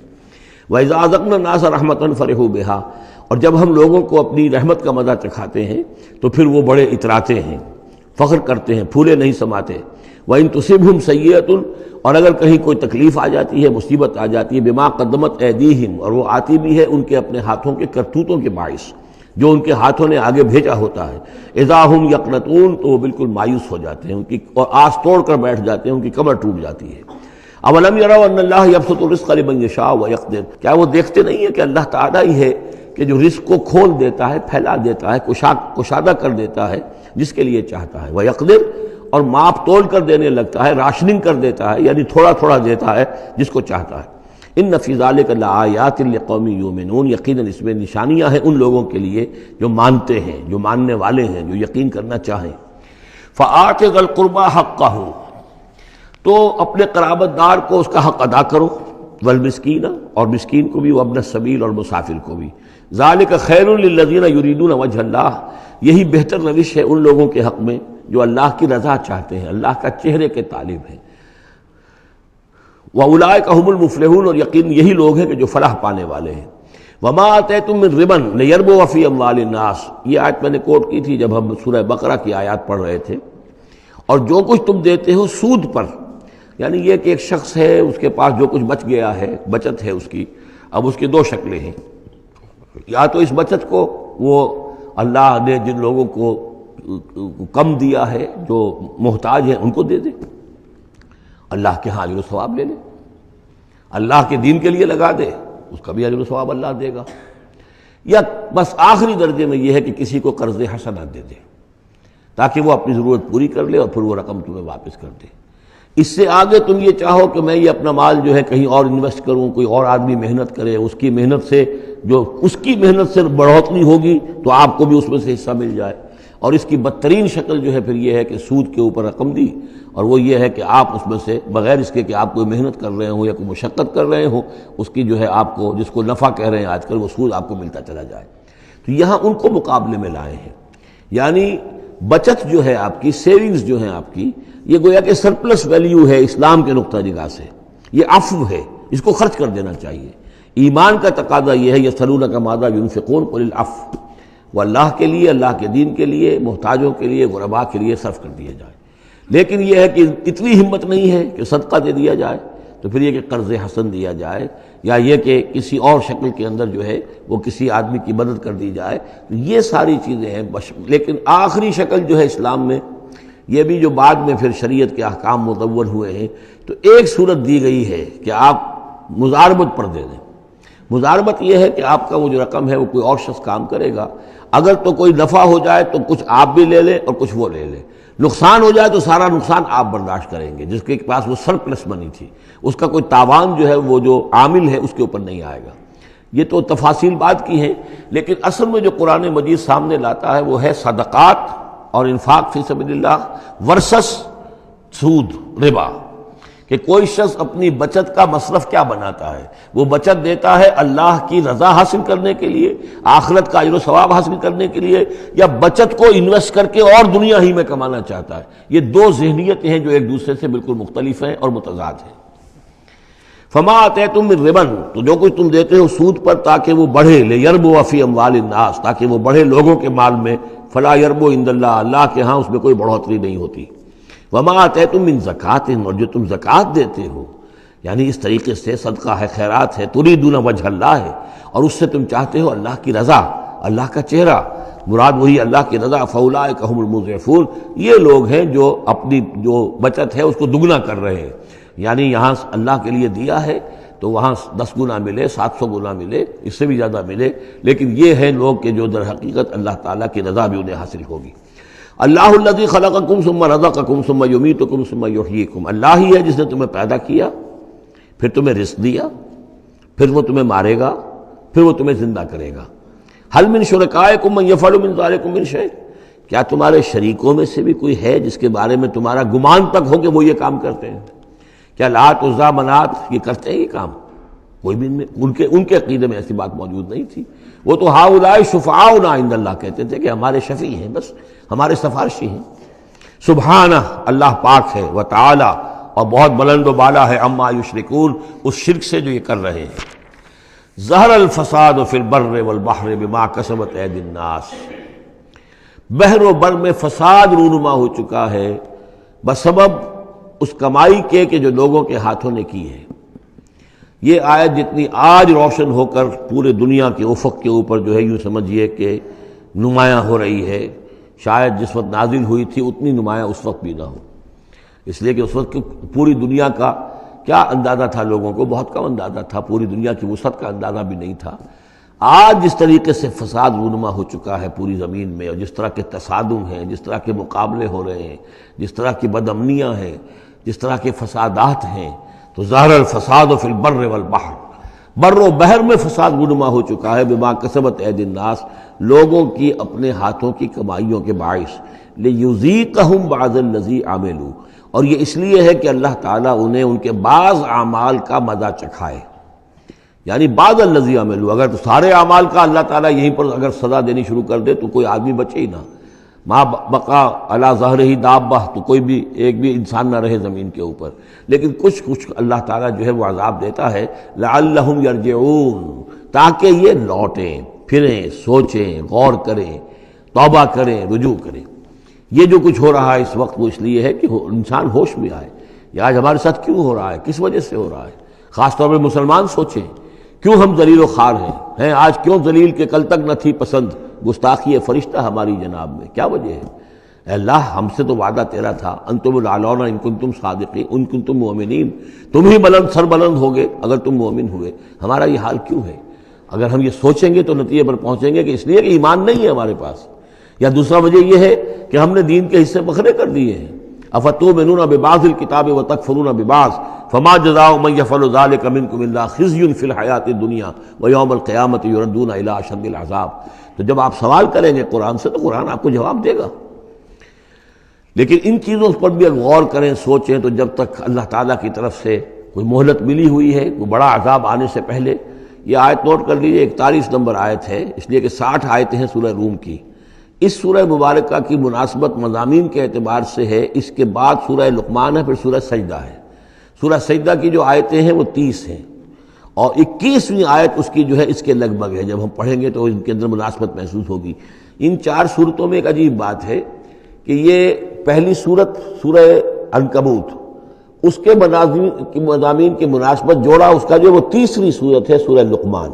وَإِذَا أَذَقْنَا النَّاسَ رَحْمَةً فَرِحُوا بِهَا، اور جب ہم لوگوں کو اپنی رحمت کا مزہ چکھاتے ہیں تو پھر وہ بڑے اتراتے ہیں، فخر کرتے ہیں، پھولے نہیں سماتے۔ وَإِن تُصِبْهُمْ سَيِّئَةٌ، اور اگر کہیں کوئی تکلیف آ جاتی ہے، مصیبت آ جاتی ہے، بما قدمت ایدیہم، اور وہ آتی بھی ہے ان کے اپنے ہاتھوں کے کرتوتوں کے باعث، جو ان کے ہاتھوں نے آگے بھیجا ہوتا ہے، اذا ہم یقنطون، تو وہ بالکل مایوس ہو جاتے ہیں، ان کی اور آس توڑ کر بیٹھ جاتے ہیں، ان کی کمر ٹوٹ جاتی ہے۔ اولم یروا ان اللہ یبسط الرزق لمن یشاء ویقدر، کیا وہ دیکھتے نہیں ہیں کہ اللہ تعالیٰ ہی ہے کہ جو رزق کو کھول دیتا ہے، پھیلا دیتا ہے، کشادہ کر دیتا ہے جس کے لیے چاہتا ہے، ویقدر، اور ماپ تول کر دینے لگتا ہے، راشننگ کر دیتا ہے، یعنی تھوڑا تھوڑا دیتا ہے جس کو چاہتا ہے۔ ان فی ذلک لآیات لقوم یؤمنون، یقیناً اس میں نشانیاں ہیں ان لوگوں کے لیے جو مانتے ہیں، جو ماننے والے ہیں، جو یقین کرنا چاہیں۔ فآت ذی القربى حقہ، تو اپنے قرابت دار کو اس کا حق ادا کرو، والمسکین، اور مسکین کو بھی، وابن السبیل، اور مسافر کو بھی۔ ذالک خیر للذین یریدون وجہ اللہ، یہی بہتر روش ہے ان لوگوں کے حق میں جو اللہ کی رضا چاہتے ہیں، اللہ کا چہرے کے طالب ہیں۔ وَأُولَٰئِكَ هُمُ الْمُفْلِحُونَ، اور یقین یہی لوگ ہیں کہ جو فلاح پانے والے ہیں۔ وَمَا آتَيْتُم مِّن رِّبًا لِيَرْبُوَ فِي أَمْوَالِ النَّاسِ، یہ آیت میں نے کوٹ کی تھی جب ہم سورہ بقرہ کی آیات پڑھ رہے تھے۔ اور جو کچھ تم دیتے ہو سود پر، یعنی یہ کہ ایک شخص ہے، اس کے پاس جو کچھ بچ گیا ہے، بچت ہے اس کی، اب اس کی دو شکلیں ہیں، یا تو اس بچت کو وہ اللہ نے جن لوگوں کو کم دیا ہے، جو محتاج ہیں، ان کو دے دے، اللہ کے ہاں اجر و ثواب لے لے، اللہ کے دین کے لیے لگا دے، اس کا بھی اجر و ثواب اللہ دے گا، یا بس آخری درجے میں یہ ہے کہ کسی کو قرض حسنہ دے دے تاکہ وہ اپنی ضرورت پوری کر لے اور پھر وہ رقم تمہیں واپس کر دے۔ اس سے آگے تم یہ چاہو کہ میں یہ اپنا مال جو ہے کہیں اور انویسٹ کروں، کوئی اور آدمی محنت کرے، اس کی محنت سے جو اس کی محنت سے بڑھوتری ہوگی تو آپ کو بھی اس میں سے حصہ مل جائے، اور اس کی بدترین شکل جو ہے پھر یہ ہے کہ سود کے اوپر رقم دی، اور وہ یہ ہے کہ آپ اس میں سے بغیر اس کے کہ آپ کوئی محنت کر رہے ہوں یا کوئی مشقت کر رہے ہوں، اس کی جو ہے آپ کو، جس کو نفع کہہ رہے ہیں آج کل، وہ سود آپ کو ملتا چلا جائے۔ تو یہاں ان کو مقابلے میں لائے ہیں، یعنی بچت جو ہے آپ کی، سیونگز جو ہیں آپ کی، یہ گویا کہ سرپلس ویلیو ہے اسلام کے نقطہ نگاہ سے، یہ عفو ہے، اس کو خرچ کر دینا چاہیے۔ ایمان کا تقاضا یہ ہے، یسألونک ماذا ینفقون قل العفو، وہ اللہ کے لیے، اللہ کے دین کے لیے، محتاجوں کے لیے، غرباء کے لیے صرف کر دیا جائے۔ لیکن یہ ہے کہ اتنی ہمت نہیں ہے کہ صدقہ دے دیا جائے، تو پھر یہ کہ قرض حسن دیا جائے، یا یہ کہ کسی اور شکل کے اندر جو ہے وہ کسی آدمی کی مدد کر دی جائے، یہ ساری چیزیں ہیں۔ لیکن آخری شکل جو ہے اسلام میں، یہ بھی جو بعد میں پھر شریعت کے احکام مدون ہوئے ہیں، تو ایک صورت دی گئی ہے کہ آپ مزاربت پر دے دیں۔ مزاربت یہ ہے کہ آپ کا وہ جو رقم ہے وہ کوئی اور شخص کام کرے گا، اگر تو کوئی نفع ہو جائے تو کچھ آپ بھی لے لیں اور کچھ وہ لے لیں، نقصان ہو جائے تو سارا نقصان آپ برداشت کریں گے، جس کے پاس وہ سرپلس منی تھی، اس کا کوئی تاوان جو ہے وہ جو عامل ہے اس کے اوپر نہیں آئے گا۔ یہ تو تفاصیل بات کی ہیں، لیکن اصل میں جو قرآن مجید سامنے لاتا ہے وہ ہے صدقات اور انفاق فی سبیل اللہ ورسس سود، ربا، کہ کوئی شخص اپنی بچت کا مصرف کیا بناتا ہے، وہ بچت دیتا ہے اللہ کی رضا حاصل کرنے کے لیے، آخرت کا اجر و ثواب حاصل کرنے کے لیے، یا بچت کو انویسٹ کر کے اور دنیا ہی میں کمانا چاہتا ہے۔ یہ دو ذہنیتیں ہیں جو ایک دوسرے سے بالکل مختلف ہیں اور متضاد ہیں۔ فما آتیتم من ربا، تو جو کچھ تم دیتے ہو سود پر تاکہ وہ بڑھے، لیربو فی اموال الناس، تاکہ وہ بڑھے لوگوں کے مال میں، فلا یربو عند اللہ، اللہ کے ہاں اس میں کوئی بڑھوتری نہیں ہوتی۔ وما آتیتم من زکوٰۃ، اور جو تم زکوٰۃ دیتے ہو، یعنی اس طریقے سے صدقہ ہے، خیرات ہے، تریدون وجہ اللہ ہے، اور اس سے تم چاہتے ہو اللہ کی رضا، اللہ کا چہرہ، مراد وہی اللہ کی رضا، فاولئک ھم المضعفون، یہ لوگ ہیں جو اپنی جو بچت ہے اس کو دگنا کر رہے ہیں۔ یعنی یہاں اللہ کے لیے دیا ہے تو وہاں 10 گنا ملے، 700 گنا ملے، اس سے بھی زیادہ ملے، لیکن یہ ہے لوگ کہ جو در حقیقت اللہ تعالیٰ کی رضا بھی انہیں حاصل ہوگی۔ اللہ الذی خلقکم ثم رزقکم ثم یمیتکم ثم یحییکم، اللہ ہی ہے جس نے تمہیں پیدا کیا، پھر تمہیں رزق دیا، پھر وہ تمہیں مارے گا، پھر وہ تمہیں زندہ کرے گا۔ هل من شرکائکم من یفعل من ذلکم من شیء، کیا تمہارے شریکوں میں سے بھی کوئی ہے جس کے بارے میں تمہارا گمان تک ہو کہ وہ یہ کام کرتے ہیں؟ کیا لات عزا منات یہ کرتے ہیں یہ کام؟ کوئی بھی ان کے عقیدے میں ایسی بات موجود نہیں تھی۔ وہ تو ہؤلاء شفعاؤنا عند اللہ کہتے تھے کہ ہمارے شفیع ہیں، بس ہمارے سفارشی ہیں۔ سبحانہ، اللہ پاک ہے، وتعالی، اور بہت بلند و بالا ہے، عما یشرکون، اس شرک سے جو یہ کر رہے ہیں۔ ظہر الفساد فی البر والبحر بما کسبت ایدی الناس، بحر و بر میں فساد رونما ہو چکا ہے بسبب اس کمائی کے کہ جو لوگوں کے ہاتھوں نے کی ہے۔ یہ آیت جتنی آج روشن ہو کر پورے دنیا کے افق کے اوپر جو ہے یوں سمجھیے کہ نمایاں ہو رہی ہے، شاید جس وقت نازل ہوئی تھی اتنی نمایاں اس وقت بھی نہ ہو، اس لیے کہ اس وقت پوری دنیا کا کیا اندازہ تھا، لوگوں کو بہت کم اندازہ تھا، پوری دنیا کی وسعت کا اندازہ بھی نہیں تھا۔ آج جس طریقے سے فساد رونما ہو چکا ہے پوری زمین میں، اور جس طرح کے تصادم ہیں، جس طرح کے مقابلے ہو رہے ہیں، جس طرح کی بد امنیاں ہیں، جس طرح کے فسادات ہیں، تو ظاہر الفساد فی البر والبحر، بر و بحر میں فساد رونما ہو چکا ہے بما کسبت ایدی الناس، لوگوں کی اپنے ہاتھوں کی کمائیوں کے باعث، لیذیقہم بعض الذی عملوا، اور یہ اس لیے ہے کہ اللہ تعالیٰ انہیں ان کے بعض اعمال کا مزہ چکھائے، یعنی بعض الذی عملوا، اگر سارے اعمال کا اللہ تعالیٰ یہیں پر اگر سزا دینی شروع کر دے تو کوئی آدمی بچے ہی نہ، ما بقا علی ظہرہ دابہ، تو کوئی بھی ایک بھی انسان نہ رہے زمین کے اوپر، لیکن کچھ اللہ تعالیٰ جو ہے وہ عذاب دیتا ہے، لعلہم یرجعون، تاکہ یہ لوٹیں پھریں، سوچیں، غور کریں، توبہ کریں، رجوع کریں۔ یہ جو کچھ ہو رہا ہے اس وقت وہ اس لیے ہے کہ انسان ہوش میں آئے، یہ آج ہمارے ساتھ کیوں ہو رہا ہے، کس وجہ سے ہو رہا ہے، خاص طور پہ مسلمان سوچیں کیوں ہم ذلیل و خوار ہیں آج، کیوں ذلیل کہ کل تک نہ تھی پسند گستاخی فرشتہ ہماری جناب میں، کیا وجہ ہے؟ اے اللہ، ہم سے تو وعدہ تیرا تھا، انتم الاعلون ان کنتم صادقین، ان کنتم مؤمنین، تم ہی بلند سر بلند ہوگے اگر تم مومن ہوئے، ہمارا یہ حال کیوں ہے؟ اگر ہم یہ سوچیں گے تو نتیجے پر پہنچیں گے کہ اس لیے کہ ایمان نہیں ہے ہمارے پاس، یا دوسرا وجہ یہ ہے کہ ہم نے دین کے حصے بکھرے کر دیے ہیں۔ افتؤمنون ببعض الکتاب وتکفرون ببعض فما جزاء من يفعل ذلك منكم الا خزي في الحیاۃ الدنیا ویوم القیامۃ یردون الی اشد العذاب۔ تو جب آپ سوال کریں گے قرآن سے تو قرآن آپ کو جواب دے گا، لیکن ان چیزوں پر بھی غور کریں، سوچیں، تو جب تک اللہ تعالیٰ کی طرف سے کوئی مہلت ملی ہوئی ہے، کوئی بڑا عذاب آنے سے پہلے، یہ آیت نوٹ کر لیجیے، 41 نمبر آیت ہے، اس لیے کہ 60 آیتیں ہیں سورہ روم کی۔ اس سورہ مبارکہ کی مناسبت مضامین کے اعتبار سے ہے، اس کے بعد سورہ لقمان ہے، پھر سورہ سجدہ ہے۔ سورہ سجدہ کی جو آیتیں ہیں وہ 30 ہیں، اور 21ویں آیت اس کی جو ہے اس کے لگ بھگ ہے، جب ہم پڑھیں گے تو ان کے اندر مناسبت محسوس ہوگی۔ ان 4 صورتوں میں ایک عجیب بات ہے کہ یہ پہلی صورت سورہ عنکبوت، اس کے مضامین کی مناسبت جوڑا اس کا جو وہ 30ویں صورت ہے سورہ لقمان،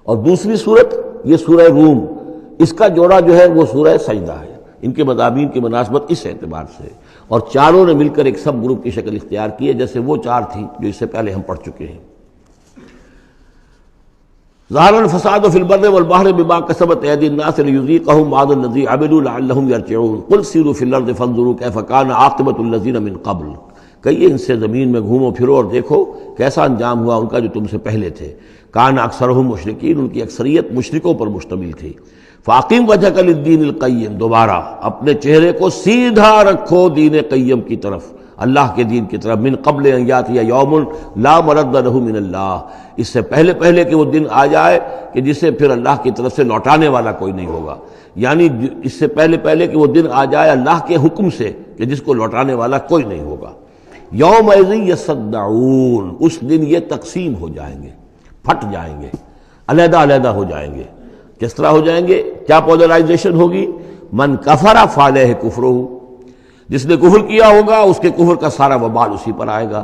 اور دوسری صورت یہ سورہ روم، اس کا جوڑا جو ہے وہ سورہ سجدہ ہے۔ ان کے مضامین کی مناسبت اس اعتبار سے، اور چاروں نے مل کر ایک سب گروپ کی شکل اختیار کی ہے، جیسے وہ 4 تھی جو اس سے پہلے ہم پڑھ چکے ہیں۔ ظہر الفساد فی البر والبحر بما کسبت ایدی الناس لیذیقہم بعض الذی عملوا لعلہم یرجعون قل سیروا فی الارض فانظروا کیف کان عاقبۃ الذین من قبل، کہیے ان سے زمین میں گھومو پھرو اور دیکھو کیسا انجام ہوا ان کا جو تم سے پہلے تھے۔ کان اکثرہم مشرکین، ان کی اکثریت مشرکوں پر مشتمل تھی۔ فاقم وجہک للدین القیم، دوبارہ اپنے چہرے کو سیدھا رکھو دین قیم کی طرف، اللہ کے دین کی طرف، من قبل ان یاتی یوم لا مرد لہ من اللہ، اس سے پہلے کہ وہ دن آ جائے کہ جسے پھر اللہ کی طرف سے لوٹانے والا کوئی نہیں ہوگا، یعنی اس سے پہلے کہ وہ دن آ جائے اللہ کے حکم سے کہ جس کو لوٹانے والا کوئی نہیں ہوگا۔ یومئذ یصدعون، اس دن یہ تقسیم ہو جائیں گے، پھٹ جائیں گے، علیحدہ ہو جائیں گے۔ کس طرح ہو جائیں گے؟ کیا پولرائزیشن ہوگی؟ من کفر فعلیہ کفرہ، جس نے کفر کیا ہوگا اس کے کفر کا سارا وبال اسی پر آئے گا۔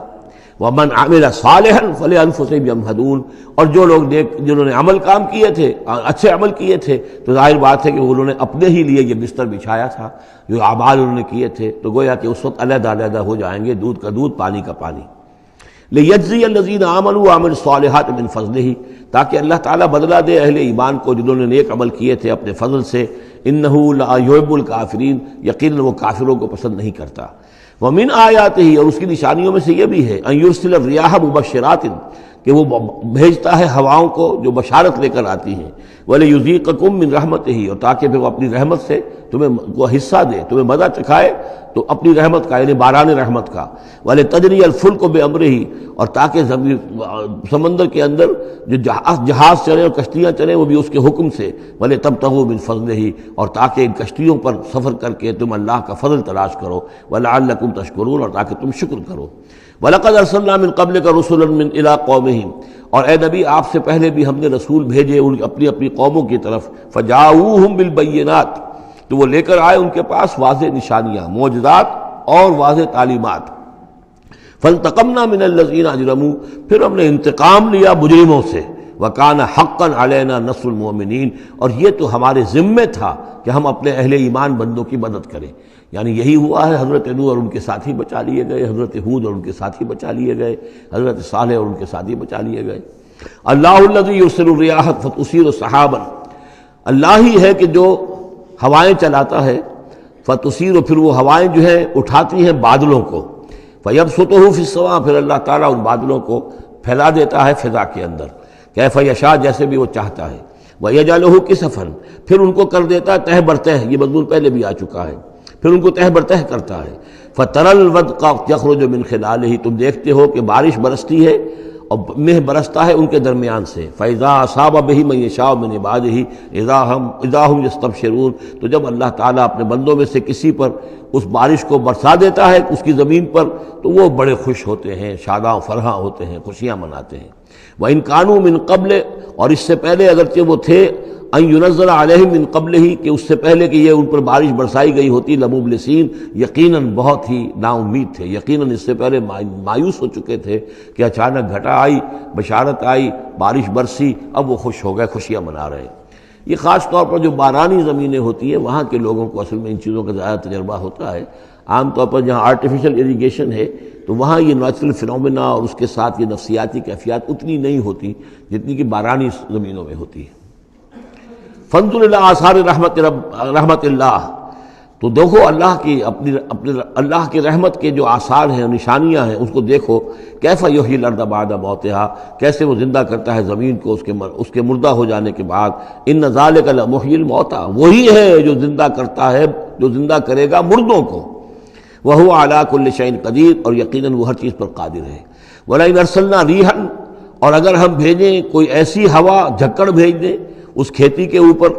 ومن عمل صالحا فلانفسهم يمهدون، اور جو لوگ جنہوں نے عمل کام کیے تھے، اچھے عمل کیے تھے، تو ظاہر بات ہے کہ انہوں نے اپنے ہی لیے یہ بستر بچھایا تھا، جو اعمال انہوں نے کیے تھے، تو گویا کہ اس وقت علیحدہ علیحدہ ہو جائیں گے، دودھ کا دودھ پانی کا پانی۔ لیجزی الذین آمنوا وعملوا الصالحات من فضلہ، تاکہ اللہ تعالیٰ بدلہ دے اہل ایمان کو جنہوں نے نیک عمل کیے تھے اپنے فضل سے۔ انہ لا یحب الکافرین، یقیناً وہ کافروں کو پسند نہیں کرتا۔ ومن آیاتہ، اور اس کی نشانیوں میں سے یہ بھی ہے، ان یرسل الریاح مبشرات، کہ وہ بھیجتا ہے ہواؤں کو جو بشارت لے کر آتی ہیں، ولیذیقکم من رحمتہ، اور تاکہ پھر وہ اپنی رحمت سے تمہیں وہ حصہ دے، تمہیں مزہ چکھائے تو اپنی رحمت کا، یعنی باران رحمت کا۔ ولتجری الفلک بامرہ، اور تاکہ سمندر کے اندر جو جہاز چلے اور کشتیاں چلیں وہ بھی اس کے حکم سے۔ ولتبتغوا من فضلہ، اور تاکہ ان کشتیوں پر سفر کر کے تم اللہ کا فضل تلاش کرو۔ ولعلکم تشکرون، اور تاکہ تم شکر کرو۔ وَلَقَدْ أَرْسَلْنَا مِن قَبْلِكَ رُسُلًا مِّنْ إِلَىٰ قَوْمِهِمْ، اور اے نبی آپ سے پہلے بھی ہم نے رسول بھیجے اپنی اپنی قوموں کی طرف۔ فَجَاءُوهُم بِالْبَيِّنَاتِ، تو وہ لے کر آئے ان کے پاس واضح نشانیاں، معجزات اور واضح تعلیمات۔ فَانْتَقَمْنَا مِنَ الَّذِينَ أَجْرَمُوا، پھر ہم نے انتقام لیا مجرموں سے۔ وَكَانَ حَقًّا عَلَيْنَا نَصْرُ الْمُؤْمِنِينَ، اور یہ تو ہمارے ذمے تھا کہ ہم اپنے اہل ایمان بندوں کی مدد کریں۔ یعنی یہی ہوا ہے، حضرت نوح اور ان کے ساتھی بچا لیے گئے، حضرت ہود اور ان کے ساتھی بچا لیے گئے، حضرت صالح اور ان کے ساتھی بچا لیے گئے۔ اللہ الذی یرسل الریاح فتثیر سحابا، اللہ ہی ہے کہ جو ہوائیں چلاتا ہے، فتثیر، پھر وہ ہوائیں جو ہیں اٹھاتی ہیں بادلوں کو، فیبسطہ فی السماء، پھر اللہ تعالیٰ ان بادلوں کو پھیلا دیتا ہے فضا کے اندر، کیف یشاء، جیسے بھی وہ چاہتا ہے۔ ویجعلہ کسفا، پھر ان کو کر دیتا ہے تہ برتہ، یہ مضمون پہلے بھی آ چکا ہے، پھر ان کو تہ برتہ کرتا ہے۔ فَتَرَى الْوَدْقَ يَخْرُجُ مِنْ خِلَالِهِ، تم دیکھتے ہو کہ بارش برستی ہے اور مہ برستا ہے ان کے درمیان سے۔ فَإِذَا أَصَابَ بِهِ مَن يَشَاءُ مِنْ عِبَادِهِ إِذَا هُمْ يَسْتَبْشِرُونَ، تو جب اللہ تعالیٰ اپنے بندوں میں سے کسی پر اس بارش کو برسا دیتا ہے اس کی زمین پر، تو وہ بڑے خوش ہوتے ہیں، شاداں فرحاں ہوتے ہیں، خوشیاں مناتے ہیں۔ وَإِنْ كَانُوا مِنْ قَبْلِ، اور اس سے پہلے اگرچہ وہ تھے، ان ينزل علیہم من قبل ہی، کہ اس سے پہلے کہ یہ ان پر بارش برسائی گئی ہوتی، لمبلسین، یقیناً بہت ہی نا امید تھے، یقیناً اس سے پہلے مایوس ہو چکے تھے کہ اچانک گھٹا آئی، بشارت آئی، بارش برسی، اب وہ خوش ہو گئے، خوشیاں منا رہے۔ یہ خاص طور پر جو بارانی زمینیں ہوتی ہیں وہاں کے لوگوں کو اصل میں ان چیزوں کا زیادہ تجربہ ہوتا ہے۔ عام طور پر جہاں آرٹیفیشل اریگیشن ہے تو وہاں یہ نیچرل فنومینا اور اس کے ساتھ یہ نفسیاتی کیفیات اتنی نہیں ہوتی جتنی کہ بارانی زمینوں میں ہوتی ہے۔ فانظر الی آثار رحمت اللہ، تو دیکھو اللہ کی اپنے اللہ کی رحمت کے جو آثار ہیں، نشانیاں ہیں، اس کو دیکھو۔ کیف یحیی الارض بعد موتہا، کیسے وہ زندہ کرتا ہے زمین کو اس کے مردہ ہو جانے کے بعد۔ ان ذالک لمحیی الموتیٰ، وہی ہے جو زندہ کرتا ہے، جو زندہ کرے گا مردوں کو۔ وہو علی کل شیء قدیر، اور یقیناً وہ ہر چیز پر قادر ہے۔ ولئن ارسلنا ریحا، اور اگر ہم بھیجیں کوئی ایسی ہوا، جھکڑ بھیج دیں اس کھیتی کے اوپر،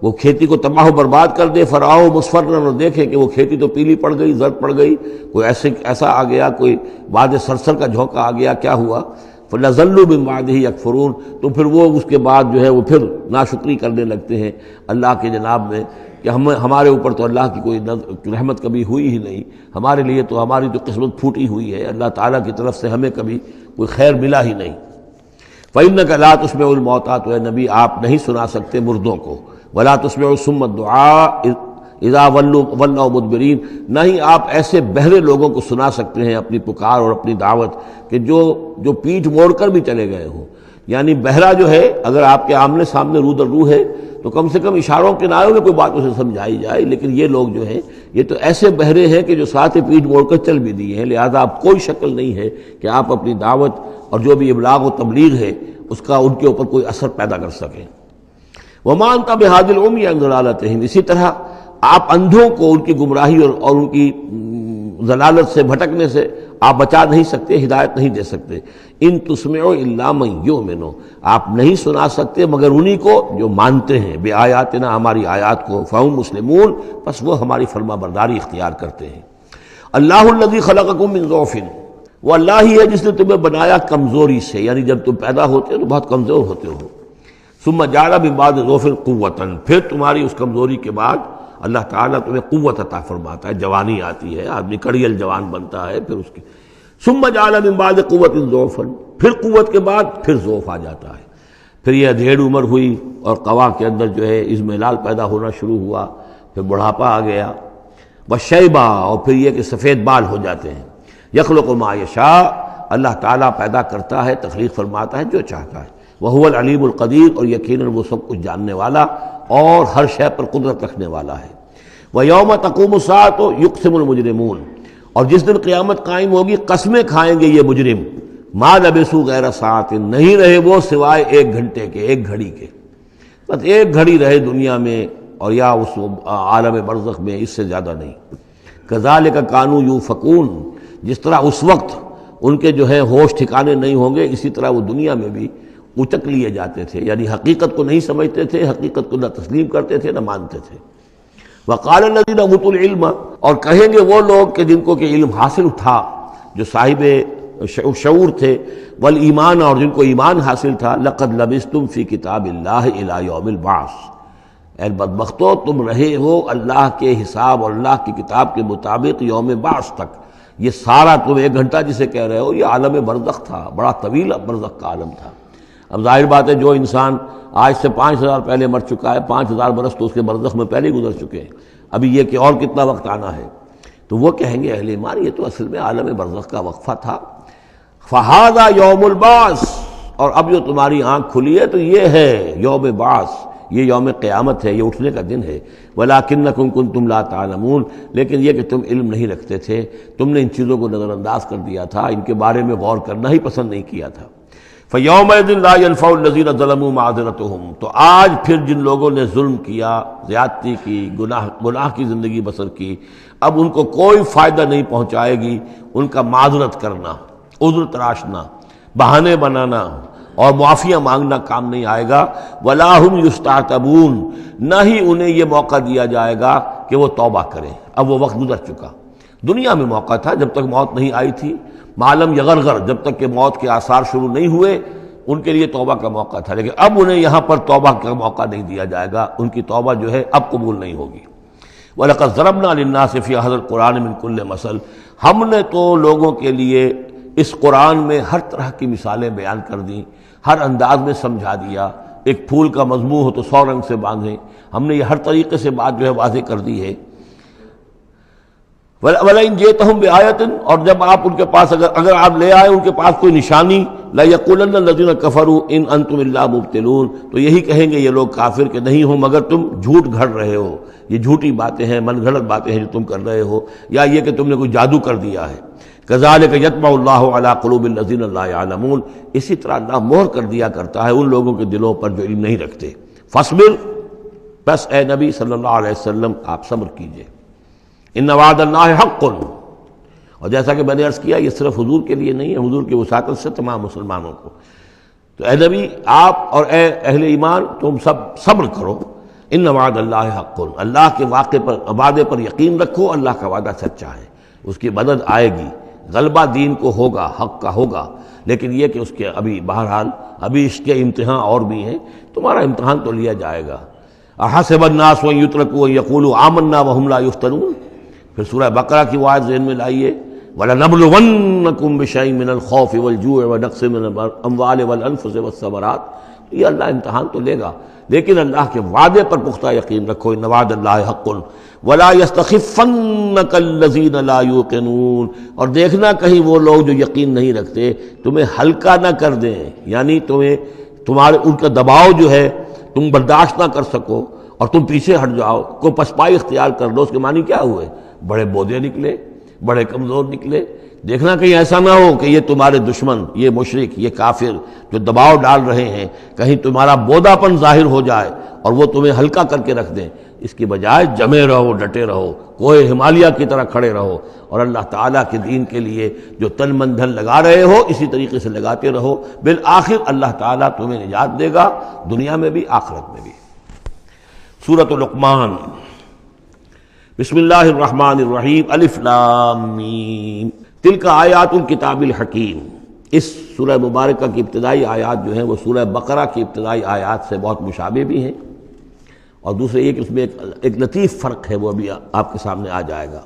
وہ کھیتی کو تباہ و برباد کر دے، فراؤ مصفرا، اور دیکھے کہ وہ کھیتی تو پیلی پڑ گئی، زرد پڑ گئی، کوئی ایسا آ گیا، کوئی باد سرسر کا جھونکا آ گیا، کیا ہوا؟ فَلَظَلُّوا مِن بَعْدِهِ يَكْفُرُونَ، تو پھر وہ اس کے بعد جو ہے وہ پھر ناشکری کرنے لگتے ہیں اللہ کے جناب میں، کہ ہمارے اوپر تو اللہ کی کوئی رحمت کبھی ہوئی ہی نہیں، ہمارے لیے تو ہماری تو قسمت پھوٹی ہوئی ہے، اللہ تعالیٰ کی طرف سے ہمیں کبھی کوئی خیر ملا ہی نہیں۔ فَإِنَّكَ لَا تُسْمِعُ الْمَوْتَىٰ، تو اے نبی آپ نہیں سنا سکتے مردوں کو، وَلَا تُسْمِعُ الصُّمَّ الدُّعَاءَ اذا ولوا مدبرین، نہ ہی آپ ایسے بہرے لوگوں کو سنا سکتے ہیں اپنی پکار اور اپنی دعوت کہ جو پیٹھ موڑ کر بھی چلے گئے ہوں۔ یعنی بہرا جو ہے اگر آپ کے آمنے سامنے رو در رو ہے تو کم سے کم اشاروں کے نائوں میں کوئی بات اسے سمجھائی جائے، لیکن یہ لوگ جو ہیں یہ تو ایسے بہرے ہیں کہ جو ساتھ ہی پیٹھ موڑ کر چل بھی دیے ہیں، لہذا اب کوئی شکل نہیں ہے کہ آپ اپنی دعوت اور جو بھی ابلاغ و تبلیغ ہے اس کا ان کے اوپر کوئی اثر پیدا کر سکیں۔ وَمَا أَنْتَ بِهَادِ الْعُمْيِ عَنْ ضَلَالَتِهِمْ، اسی طرح آپ اندھوں کو ان کی گمراہی اور ان کی ضلالت سے، بھٹکنے سے آپ بچا نہیں سکتے، ہدایت نہیں دے سکتے۔ ان تسمع الا من یؤمن، آپ نہیں سنا سکتے مگر انہی کو جو مانتے ہیں، بے آیاتنا، ہماری آیات کو، فہم مسلمون، بس وہ ہماری فرما برداری اختیار کرتے ہیں۔ اللہ الذی خلقکم من ضعف، وہ اللہ ہی ہے جس نے تمہیں بنایا کمزوری سے، یعنی جب تم پیدا ہوتے ہو تو بہت کمزور ہوتے ہو، ثم جعل من بعد ضعف قوۃ، پھر تمہاری اس کمزوری کے بعد اللہ تعالیٰ تمہیں قوت عطا فرماتا ہے، جوانی آتی ہے، آدمی کڑیل جوان بنتا ہے، پھر اس کی ثم جعل من بعد قوت ضعفا، پھر قوت کے بعد پھر ضعف آ جاتا ہے، پھر یہ ادھیڑ عمر ہوئی اور قوا کے اندر جو ہے اضمحلال پیدا ہونا شروع ہوا، پھر بڑھاپا آ گیا، وشیبہ، اور پھر یہ کہ سفید بال ہو جاتے ہیں۔ یخلق ما یشاء، اللہ تعالیٰ پیدا کرتا ہے، تخلیق فرماتا ہے جو چاہتا ہے، وہو العلیم القدیر، اور یقیناً وہ سب کچھ جاننے والا اور ہر شے پر قدرت رکھنے والا ہے۔ وَيَوْمَ تَقُومُ السَّاعَةُ يُقْسِمُ الْمُجْرِمُونَ، اور جس دن قیامت قائم ہوگی قسمیں کھائیں گے یہ مجرم، ما لبثوا غیر ساعۃ، نہیں رہے وہ سوائے ایک گھنٹے کے، ایک گھڑی کے، بس ایک گھڑی رہے دنیا میں اور یا اس عالم برزخ میں، اس سے زیادہ نہیں۔ کذالک کانوا یؤفکون، جس طرح اس وقت ان کے جو ہے ہوش ٹھکانے نہیں ہوں گے، اسی طرح وہ دنیا میں بھی اچک لیے جاتے تھے، یعنی حقیقت کو نہیں سمجھتے تھے، حقیقت کو نہ تسلیم کرتے تھے نہ مانتے تھے۔ وقال الذین اوتوا العلم، اور کہیں گے وہ لوگ کہ جن کو کہ علم حاصل تھا، جو صاحب شعور تھے، والایمان، اور جن کو ایمان حاصل تھا، لقد لبثتم فی کتاب اللہ الی یوم البعث، اے بدبختو تم رہے ہو اللہ کے حساب اور اللہ کی کتاب کے مطابق یوم بعث تک۔ یہ سارا تم ایک گھنٹہ جسے کہہ رہے ہو یہ عالم برزخ تھا، بڑا طویل برزخ کا عالم تھا۔ اب ظاہر بات ہے جو انسان آج سے 5000 پہلے مر چکا ہے، 5000 برس تو اس کے برزخ میں پہلے ہی گزر چکے ہیں، ابھی یہ کہ اور کتنا وقت آنا ہے، تو وہ کہیں گے اہل ایمان یہ تو اصل میں عالم برزخ کا وقفہ تھا۔ فہذا یوم البعث، اور اب جو تمہاری آنکھ کھلی ہے تو یہ ہے یوم بعث، یہ یوم قیامت ہے، یہ اٹھنے کا دن ہے۔ وَلَٰكِنَّكُمْ كُنتُمْ لَا تَعْلَمُونَ، لیکن یہ کہ تم علم نہیں رکھتے تھے، تم نے ان چیزوں کو نظر انداز کر دیا تھا، ان کے بارے میں غور کرنا ہی پسند نہیں کیا تھا۔ فَيَوْمَئِذٍ لَا يَنفَعُ الَّذِينَ ظَلَمُوا مَعْذِرَتُهُمْ، تو آج پھر جن لوگوں نے ظلم کیا، زیادتی کی، گناہ کی زندگی بسر کی، اب ان کو کوئی فائدہ نہیں پہنچائے گی ان کا معذرت کرنا، عذر تراشنا، بہانے بنانا اور معافیاں مانگنا کام نہیں آئے گا۔ وَلَا هُمْ يُسْتَعْتَبُونَ، نہ ہی انہیں یہ موقع دیا جائے گا کہ وہ توبہ کریں، اب وہ وقت گزر چکا۔ دنیا میں موقع تھا جب تک موت نہیں آئی تھی، معلم یغرغر، جب تک کہ موت کے آثار شروع نہیں ہوئے ان کے لیے توبہ کا موقع تھا، لیکن اب انہیں یہاں پر توبہ کا موقع نہیں دیا جائے گا، ان کی توبہ جو ہے اب قبول نہیں ہوگی۔ وَلَقَدْ ضَرَبْنَا لِلنَّاسِ فِي هَذَا الْقُرْآنِ مِنْ كُلِّ مَثَلٍ، ہم نے تو لوگوں کے لیے اس قرآن میں ہر طرح کی مثالیں بیان کر دیں، ہر انداز میں سمجھا دیا۔ ایک پھول کا مضمون ہو تو 100 رنگ سے باندھیں، ہم نے یہ ہر طریقے سے بات جو ہے واضح کر دی ہے۔ وَلَئِنْ جِئْتَهُمْ بِآيَةٍ، اور جب آپ ان کے پاس اگر آپ لے آئے ان کے پاس کوئی نشانی، لَيَقُولَنَّ الَّذِينَ كَفَرُوا إِنْ أَنْتُمْ إِلَّا مُبْطِلُونَ، تو یہی کہیں گے یہ لوگ کافر کہ نہیں ہو مگر تم جھوٹ گھڑ رہے ہو، یہ جھوٹی باتیں ہیں، من گھڑت باتیں ہیں جو تم کر رہے ہو، یا یہ کہ تم نے کوئی جادو کر دیا ہے۔ كَذَلِكَ يَطْبَعُ اللَّهُ عَلَىٰ قُلُوبِ الَّذِينَ لَا يَعْلَمُونَ، اسی طرح اللہ مہر کر دیا کرتا ہے ان لوگوں کے دلوں پر جو علم نہیں رکھتے۔ فَاصْبِرْ، بس اے نبی صلی اللہ علیہ وسلم آپ صبر کیجئے۔ إِنَّ وَعْدَ اللَّهِ حَقٌّ، اور جیسا کہ میں نے عرض کیا یہ صرف حضور کے لیے نہیں ہے، حضور کی وساطت سے تمام مسلمانوں کو۔ تو اے نبی آپ اور اے اہل ایمان تم سب صبر کرو۔ ان وعد اللہ حق، اللہ کے وعدے پر یقین رکھو، اللہ کا وعدہ سچا ہے، اس کی مدد آئے گی، غلبہ دین کو ہوگا، حق کا ہوگا، لیکن یہ کہ اس کے ابھی بہرحال ابھی اس کے امتحان اور بھی ہیں، تمہارا امتحان تو لیا جائے گا۔ احسب الناس ان یترکوا ان یقولوا آمنا وهم لا یفتنون، پھر سورہ بقرہ کی آیت ذہن میں لائیے، وَلَنَبْلُوَنَّكُمْ بِشَيْءٍ مِّنَ الْخَوْفِ وَالْجُوعِ وَنَقْصٍ مِّنَ الْأَمْوَالِ وَالْأَنفُسِ وَالثَّمَرَاتِ، یہ اللہ امتحان تو لے گا، لیکن اللہ کے وعدے پر پختہ یقین رکھو۔ ان وعد اللہ حق وَلَا يَسْتَخِفَّنَّكَ الَّذِينَ لَا يُوقِنُونَ، اور دیکھنا کہیں وہ لوگ جو یقین نہیں رکھتے تمہیں ہلکا نہ کر دیں، یعنی تمہارے ان کا دباؤ جو ہے تم برداشت نہ کر سکو اور تم پیچھے ہٹ جاؤ، کو پسپائی اختیار کر لو۔ اس کے معنی کیا ہوئے؟ بڑے بودے نکلے، بڑے کمزور نکلے۔ دیکھنا کہیں ایسا نہ ہو کہ یہ تمہارے دشمن، یہ مشرک، یہ کافر جو دباؤ ڈال رہے ہیں، کہیں تمہارا بودا پن ظاہر ہو جائے اور وہ تمہیں ہلکا کر کے رکھ دیں۔ اس کی بجائے جمے رہو، ڈٹے رہو، کوہ ہمالیہ کی طرح کھڑے رہو، اور اللہ تعالیٰ کے دین کے لیے جو تن من دھن لگا رہے ہو اسی طریقے سے لگاتے رہو، بالآخر اللہ تعالیٰ تمہیں نجات دے گا، دنیا میں بھی آخرت میں بھی۔ سورۃ لقمان، بسم اللہ الرحمن الرحیم، الف لام میم، تلک آیات الکتاب الحکیم۔ اس سورہ مبارکہ کی ابتدائی آیات جو ہیں وہ سورہ بقرہ کی ابتدائی آیات سے بہت مشابہ بھی ہیں، اور دوسرے یہ کہ اس میں ایک لطیف فرق ہے، وہ ابھی آپ کے سامنے آ جائے گا۔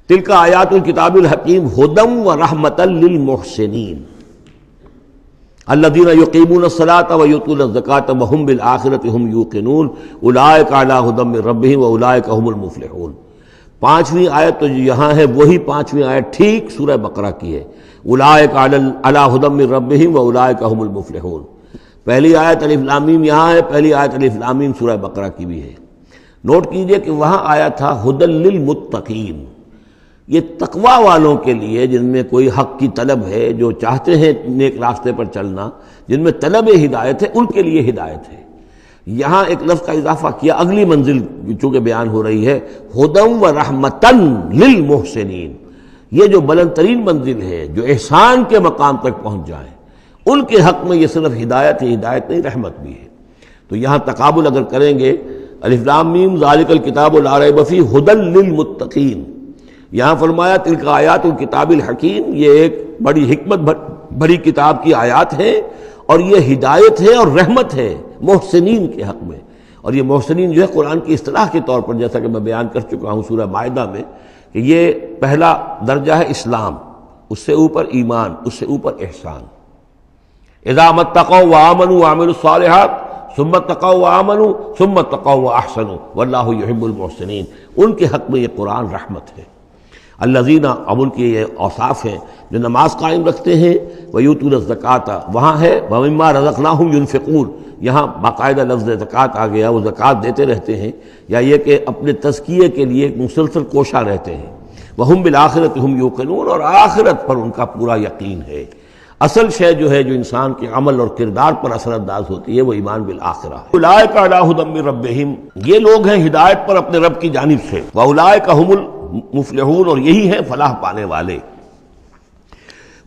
تلک آیات الکتاب الحکیم ھدی ورحمۃ للمحسنین الذین یقیمون الصلاۃ ویؤتون الزکاۃ وہم بالآخرۃ ھم یوقنون اولئک علی ھدی من ربہم واولئک ھم المفلحون۔ پانچویں آیت تو یہاں ہے وہی پانچویں آیت ٹھیک سورہ بقرہ کی ہے، اولئک علی ھدی من ربہم واولئک ھم المفلحون۔ پہلی آیت الف لام میم یہاں ہے، پہلی آیت الف لام میم سورہ بقرہ کی بھی ہے۔ نوٹ کیجئے کہ وہاں آیا تھا ھدی للمتقین، یہ تقوی والوں کے لیے جن میں کوئی حق کی طلب ہے، جو چاہتے ہیں نیک راستے پر چلنا، جن میں طلب ہدایت ہے، ان کے لیے ہدایت ہے۔ یہاں ایک لفظ کا اضافہ کیا، اگلی منزل چونکہ بیان ہو رہی ہے، ھدی ورحمۃ للمحسنین، یہ جو بلند ترین منزل ہے، جو احسان کے مقام تک پہنچ جائیں، ان کے حق میں یہ صرف ہدایت ہے، ہدایت نہیں رحمت بھی ہے۔ تو یہاں تقابل اگر کریں گے، الف لام میم ذالک الکتاب لا ریب فیہ ھدی للمتقین، یہاں فرمایا تلک آیات الکتاب الحکیم، یہ ایک بڑی حکمت بڑی کتاب کی آیات ہیں، اور یہ ہدایت ہے اور رحمت ہے محسنین کے حق میں۔ اور یہ محسنین جو ہے قرآن کی اصطلاح کے طور پر، جیسا کہ میں بیان کر چکا ہوں سورہ مائدہ میں، کہ یہ پہلا درجہ ہے اسلام، اس سے اوپر ایمان، اس سے اوپر احسان۔ اذا ما اتقوا وآمنوا وعملوا الصالحات ثم اتقوا وآمنوا ثم اتقوا واحسنوا واللہ یحب المحسنین، ان کے حق میں یہ قرآن رحمت ہے۔ الذین، اب ان کے یہ اوصاف ہیں جو نماز قائم رکھتے ہیں، ویؤتون الزکاۃ، وہاں ہے ومما رزقناہم ینفقون، یہاں باقاعدہ لفظ زکوٰۃ آ گیا، وہ زکوٰۃ دیتے رہتے ہیں، یا یہ کہ اپنے تزکیے کے لیے مسلسل کوشاں رہتے ہیں۔ وہم بالآخرۃ ھم یوقنون، اور آخرت پر ان کا پورا یقین ہے۔ اصل شے جو ہے جو انسان کے عمل اور کردار پر اثر انداز ہوتی ہے، وہ ایمان بالآخرہ ہے۔ اولئک علی ھدی من ربہم، یہ لوگ ہیں ہدایت پر اپنے رب کی جانب سے، واولئک ھم المفلحون، اور یہی ہیں فلاح پانے والے۔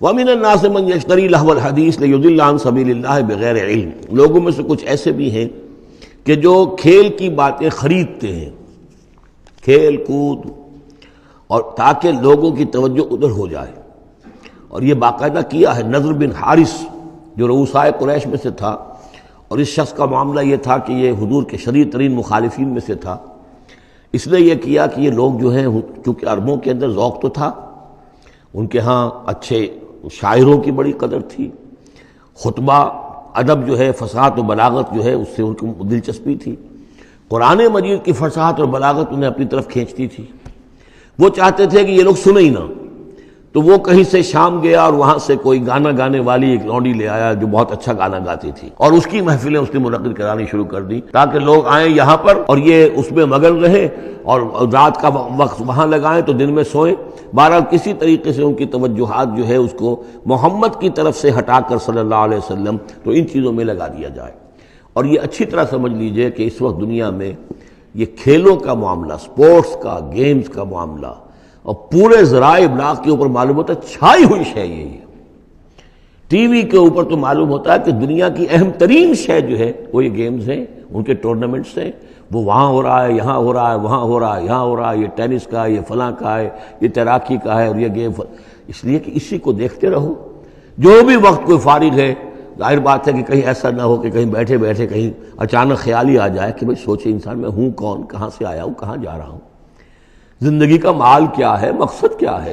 وَمِنَ النَّاسِ مَن يَشْتَرِي لَهْوَ الْحَدِيثِ لِيُضِلَّ عَن سَبِيلِ اللَّهِ بِغَيْرِ عِلْمٍ، لوگوں میں سے کچھ ایسے بھی ہیں کہ جو کھیل کی باتیں خریدتے ہیں، کھیل کود، اور تاکہ لوگوں کی توجہ ادھر ہو جائے۔ اور یہ باقاعدہ کیا ہے نضر بن حارث، جو رؤسائے قریش میں سے تھا، اور اس شخص کا معاملہ یہ تھا کہ یہ حضور کے شدید ترین مخالفین میں سے تھا۔ اس نے یہ کیا کہ یہ لوگ جو ہیں، چونکہ عربوں کے اندر ذوق تو تھا، ان کے ہاں اچھے شاعروں کی بڑی قدر تھی، خطبہ ادب جو ہے، فصاحت و بلاغت جو ہے، اس سے ان کو دلچسپی تھی، قرآن مجید کی فصاحت اور بلاغت انہیں اپنی طرف کھینچتی تھی۔ وہ چاہتے تھے کہ یہ لوگ سنیں ہی نہ، تو وہ کہیں سے شام گیا اور وہاں سے کوئی گانا گانے والی ایک لونڈی لے آیا جو بہت اچھا گانا گاتی تھی، اور اس کی محفلیں اس نے منعقد کرانی شروع کر دی تاکہ لوگ آئیں یہاں پر اور یہ اس میں مگن رہیں، اور رات کا وقت وہاں لگائیں تو دن میں سوئیں۔ بہرحال کسی طریقے سے ان کی توجہات جو ہے اس کو محمد کی طرف سے ہٹا کر صلی اللہ علیہ وسلم تو ان چیزوں میں لگا دیا جائے۔ اور یہ اچھی طرح سمجھ لیجئے کہ اس وقت دنیا میں یہ کھیلوں کا معاملہ، سپورٹس کا، گیمز کا معاملہ، اور پورے ذرائع ابلاغ کے اوپر معلوم ہوتا ہے چھائی ہوئی شے یہ ہے۔ ٹی وی کے اوپر تو معلوم ہوتا ہے کہ دنیا کی اہم ترین شے جو ہے وہ یہ گیمز ہیں، ان کے ٹورنامنٹس ہیں، وہ وہاں ہو رہا ہے، یہاں ہو رہا ہے، وہاں ہو رہا ہے، یہاں ہو رہا ہے، یہ ٹینس کا ہے، یہ فلاں کا ہے، یہ تیراکی کا ہے، اور یہ گیم، اس لیے کہ اسی کو دیکھتے رہو۔ جو بھی وقت کوئی فارغ ہے، ظاہر بات ہے کہ کہیں ایسا نہ ہو کہ کہیں بیٹھے بیٹھے کہیں اچانک خیال ہی آ جائے کہ بھئی سوچے انسان میں ہوں کون، کہاں سے آیا ہوں، کہاں جا رہا ہوں، زندگی کا مال کیا ہے، مقصد کیا ہے،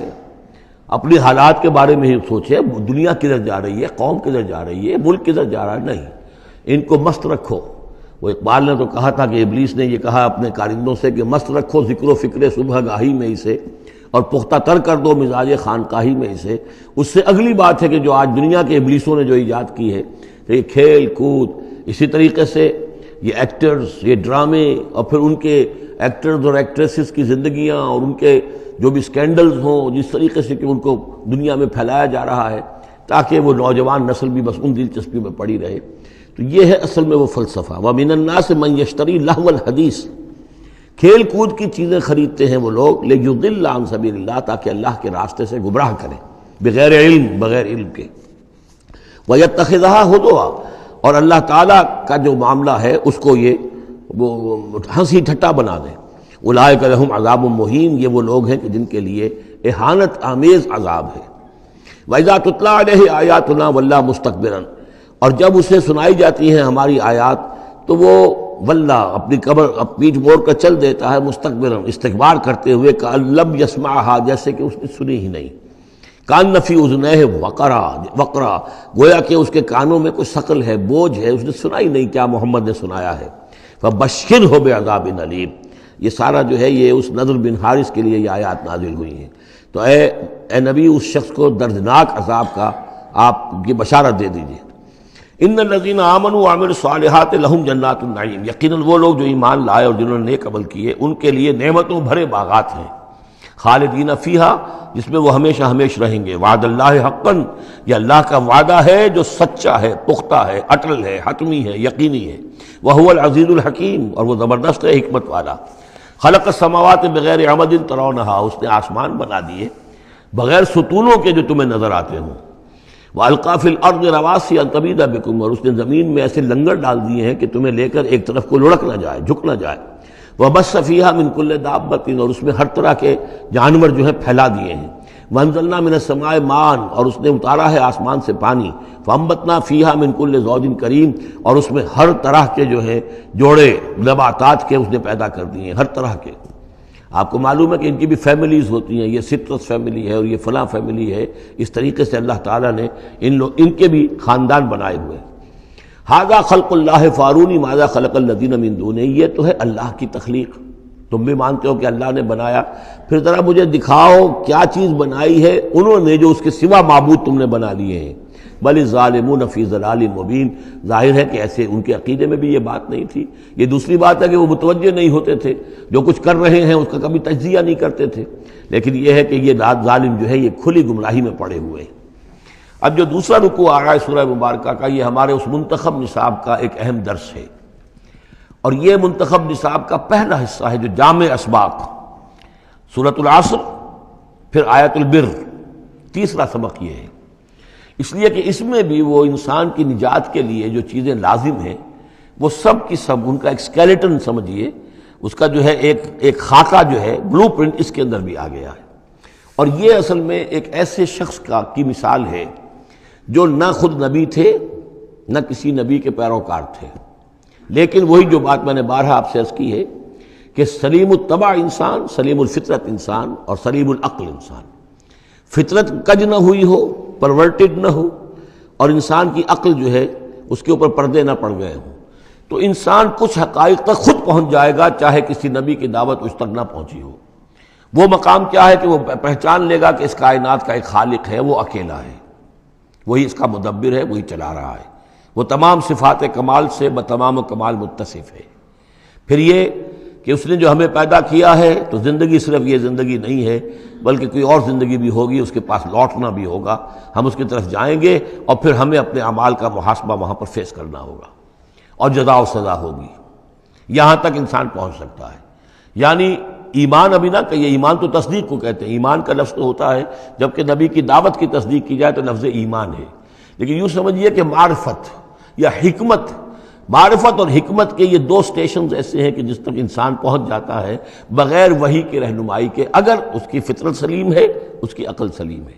اپنی حالات کے بارے میں ہی سوچے، دنیا کدھر جا رہی ہے، قوم کدھر جا رہی ہے، ملک کدھر جا رہا ہے، نہیں، ان کو مست رکھو۔ وہ اقبال نے تو کہا تھا کہ ابلیس نے یہ کہا اپنے کارندوں سے کہ مست رکھو ذکر و فکر صبح گاہی میں اسے، اور پختہ تر کر دو مزاج خانقاہی میں اسے۔ اس سے اگلی بات ہے کہ جو آج دنیا کے ابلیسوں نے جو ایجاد کی ہے، کہ یہ کھیل کود، اسی طریقے سے یہ ایکٹرز، یہ ڈرامے، اور پھر ان کے ایکٹرز اور ایکٹریسز کی زندگیاں، اور ان کے جو بھی سکینڈلز ہوں، جس طریقے سے کہ ان کو دنیا میں پھیلایا جا رہا ہے تاکہ وہ نوجوان نسل بھی بس ان دلچسپی میں پڑی رہے۔ تو یہ ہے اصل میں وہ فلسفہ۔ وَمِنَ النَّاسِ مَن يَشْتَرِي لَهْوَ الْحَدِيثِ، کھیل کود کی چیزیں خریدتے ہیں وہ لوگ، لِيُضِلَّ عَن سَبِيلِ اللَّهِ، تاکہ اللہ کے راستے سے گمراہ کریں، بغیر علم، بغیر علم کے۔ وَيَتَّخِذَهَا هُزُوًا، اور اللہ تعالیٰ کا جو معاملہ ہے اس کو یہ ہنسی ٹھٹا بنا دیں۔ اولئک لہم عذاب مہین، یہ وہ لوگ ہیں کہ جن کے لیے اہانت آمیز عذاب ہے۔ وَإِذَا تُتْلَىٰ عَلَيْهِ آیاتنا وَلَّىٰ مُسْتَكْبِرًا، اور جب اسے سنائی جاتی ہیں ہماری آیات تو وہ واللہ اپنی قبر پیٹھ موڑ کر چل دیتا ہے مستقبرا استکبار کرتے ہوئے کأن لم یسمعھا جیسے کہ اس نے سنی ہی نہیں، کأن فی اذنیہ وقرا گویا کہ اس کے کانوں میں کوئی ثقل ہے، بوجھ ہے، اس نے سنا ہی نہیں کیا محمد نے سنایا ہے۔ فبشرہ بعذاب علیم، یہ سارا جو ہے یہ اس نضر بن حارث کے لیے یہ آیات نازل ہوئی ہیں۔ تو اے نبی اس شخص کو دردناک عذاب کا آپ کی بشارت دے دیجیے۔ ان الذین آمنوا وعملوا الصالحات لہم جنات النعیم، یقیناً وہ لوگ جو ایمان لائے اور جنہوں نے نیک عمل کیے ان کے لیے نعمتوں بھرے باغات ہیں، خالدین فیہا، جس میں وہ ہمیشہ ہمیشہ رہیں گے۔ وعد اللہ حقا، یہ اللہ کا وعدہ ہے جو سچا ہے، پختہ ہے، اٹل ہے، حتمی ہے، یقینی ہے۔ وہو العزیز الحکیم، اور وہ زبردست ہے، حکمت والا۔ خلق السماوات بغیر عمد ترونہا، اس نے آسمان بنا دیے بغیر ستونوں کے جو تمہیں نظر آتے ہوں۔ وَأَلْقَىٰ فِي الْأَرْضِ رَوَاسِيَ أَن تَمِيدَ بِكُمْ، اور اس نے زمین میں ایسے لنگر ڈال دیے ہیں کہ تمہیں لے کر ایک طرف کو لڑک نہ جائے، جھک نہ جائے۔ وَبَثَّ فِيهَا مِن كُلِّ دَابَّةٍ، اور اس میں ہر طرح کے جانور جو ہے پھیلا دیے ہیں۔ وَأَنزَلْنَا مِنَ السَّمَاءِ مَاءً، اور اس نے اتارا ہے آسمان سے پانی۔ فَأَنبَتْنَا فِيهَا مِن كُلِّ زَوْجٍ كَرِيمٍ، اور اس میں ہر طرح کے جو ہے جوڑے نباتات کے اس نے پیدا کر دیے ہیں، ہر طرح کے۔ آپ کو معلوم ہے کہ ان کی بھی فیملیز ہوتی ہیں، یہ سٹرس فیملی ہے اور یہ فلاں فیملی ہے، اس طریقے سے اللہ تعالیٰ نے ان کے بھی خاندان بنائے ہوئے۔ ھذا خلق اللہ فارونی ماذا خلق الذین من دونہ، یہ تو ہے اللہ کی تخلیق، تم بھی مانتے ہو کہ اللہ نے بنایا، پھر ذرا مجھے دکھاؤ کیا چیز بنائی ہے انہوں نے جو اس کے سوا معبود تم نے بنا لیے ہیں۔ بل الظالمون فی ضلال مبین، ظاہر ہے کہ ایسے ان کے عقیدے میں بھی یہ بات نہیں تھی۔ یہ دوسری بات ہے کہ وہ متوجہ نہیں ہوتے تھے، جو کچھ کر رہے ہیں اس کا کبھی تجزیہ نہیں کرتے تھے، لیکن یہ ہے کہ یہ ظالم جو ہے یہ کھلی گمراہی میں پڑے ہوئے ہیں۔ اب جو دوسرا رکوع آ رہا ہے سورہ مبارکہ کا، یہ ہمارے اس منتخب نصاب کا ایک اہم درس ہے، اور یہ منتخب نصاب کا پہلا حصہ ہے جو جامع اسباق، سورۃ العصر، پھر آیت البر، تیسرا سبق یہ ہے، اس لیے کہ اس میں بھی وہ انسان کی نجات کے لیے جو چیزیں لازم ہیں وہ سب کی سب ان کا ایک اسکیلیٹن سمجھیے، اس کا جو ہے ایک خاکہ جو ہے، بلو پرنٹ اس کے اندر بھی آ گیا ہے۔ اور یہ اصل میں ایک ایسے شخص کی مثال ہے جو نہ خود نبی تھے نہ کسی نبی کے پیروکار تھے، لیکن وہی جو بات میں نے بارہا آپ سے عرض کی ہے کہ سلیم الطبع انسان، سلیم الفطرت انسان، اور سلیم العقل انسان، فطرت کج نہ ہوئی ہو، پرورٹڈ نہ ہو، اور انسان کی عقل جو ہے اس کے اوپر پردے نہ پڑ گئے ہوں، تو انسان کچھ حقائق تک خود پہنچ جائے گا چاہے کسی نبی کی دعوت اس تک نہ پہنچی ہو۔ وہ مقام کیا ہے کہ وہ پہچان لے گا کہ اس کائنات کا ایک خالق ہے، وہ اکیلا ہے، وہی اس کا مدبر ہے، وہی چلا رہا ہے، وہ تمام صفات کمال سے بتمام کمال متصف ہے۔ پھر یہ کہ اس نے جو ہمیں پیدا کیا ہے تو زندگی صرف یہ زندگی نہیں ہے بلکہ کوئی اور زندگی بھی ہوگی، اس کے پاس لوٹنا بھی ہوگا، ہم اس کی طرف جائیں گے اور پھر ہمیں اپنے اعمال کا محاسبہ وہاں پر فیس کرنا ہوگا اور جزا و سزا ہوگی۔ یہاں تک انسان پہنچ سکتا ہے، یعنی ایمان ابھی نہ کہیے، ایمان تو تصدیق کو کہتے ہیں، ایمان کا لفظ تو ہوتا ہے جبکہ نبی کی دعوت کی تصدیق کی جائے تو لفظ ایمان ہے، لیکن یوں سمجھیے کہ معرفت یا حکمت، معرفت اور حکمت کے یہ دو سٹیشنز ایسے ہیں کہ جس تک انسان پہنچ جاتا ہے بغیر وحی کے رہنمائی کے، اگر اس کی فطرت سلیم ہے، اس کی عقل سلیم ہے۔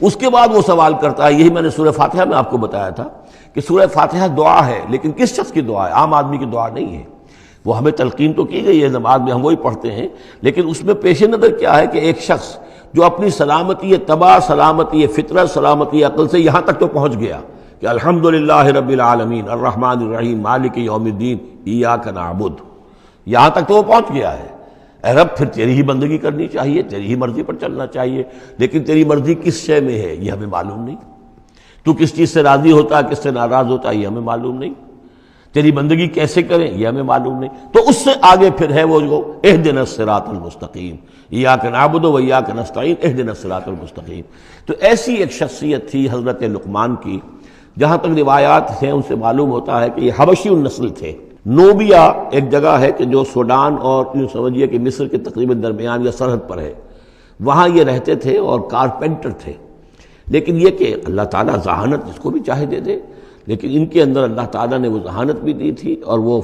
اس کے بعد وہ سوال کرتا ہے، یہی میں نے سورہ فاتحہ میں آپ کو بتایا تھا کہ سورہ فاتحہ دعا ہے، لیکن کس شخص کی دعا ہے؟ عام آدمی کی دعا نہیں ہے، وہ ہمیں تلقین تو کی گئی ہے، نماز میں ہم وہی پڑھتے ہیں، لیکن اس میں پیش نظر کیا ہے کہ ایک شخص جو اپنی سلامتی طبع، سلامتی فطرت، سلامتی عقل سے یہاں تک تو پہنچ گیا کہ الحمدللہ رب العالمین الرحمن الرحیم مالک یوم الدین ایاک نعبد، یہاں تک تو وہ پہنچ گیا ہے۔ اے رب پھر تیری ہی بندگی کرنی چاہیے، تیری ہی مرضی پر چلنا چاہیے، لیکن تیری مرضی کس شے میں ہے یہ ہمیں معلوم نہیں، تو کس چیز سے راضی ہوتا ہے، کس سے ناراض ہوتا ہے یہ ہمیں معلوم نہیں، تیری بندگی کیسے کریں یہ ہمیں معلوم نہیں۔ تو اس سے آگے پھر ہے وہ جو اہدنا الصراط المستقیم، ایاک نعبد و ایاک نستعین اہدنا الصراط المستقیم۔ تو ایسی ایک شخصیت تھی حضرت لقمان کی، جہاں تک روایات ہیں ان سے معلوم ہوتا ہے کہ یہ حبشی النسل تھے۔ نوبیا ایک جگہ ہے کہ جو سوڈان اور یوں سمجھیے کہ مصر کے تقریباً درمیان یا سرحد پر ہے، وہاں یہ رہتے تھے اور کارپینٹر تھے، لیکن یہ کہ اللہ تعالیٰ ذہانت جس کو بھی چاہے دے دے، لیکن ان کے اندر اللہ تعالیٰ نے وہ ذہانت بھی دی تھی، اور وہ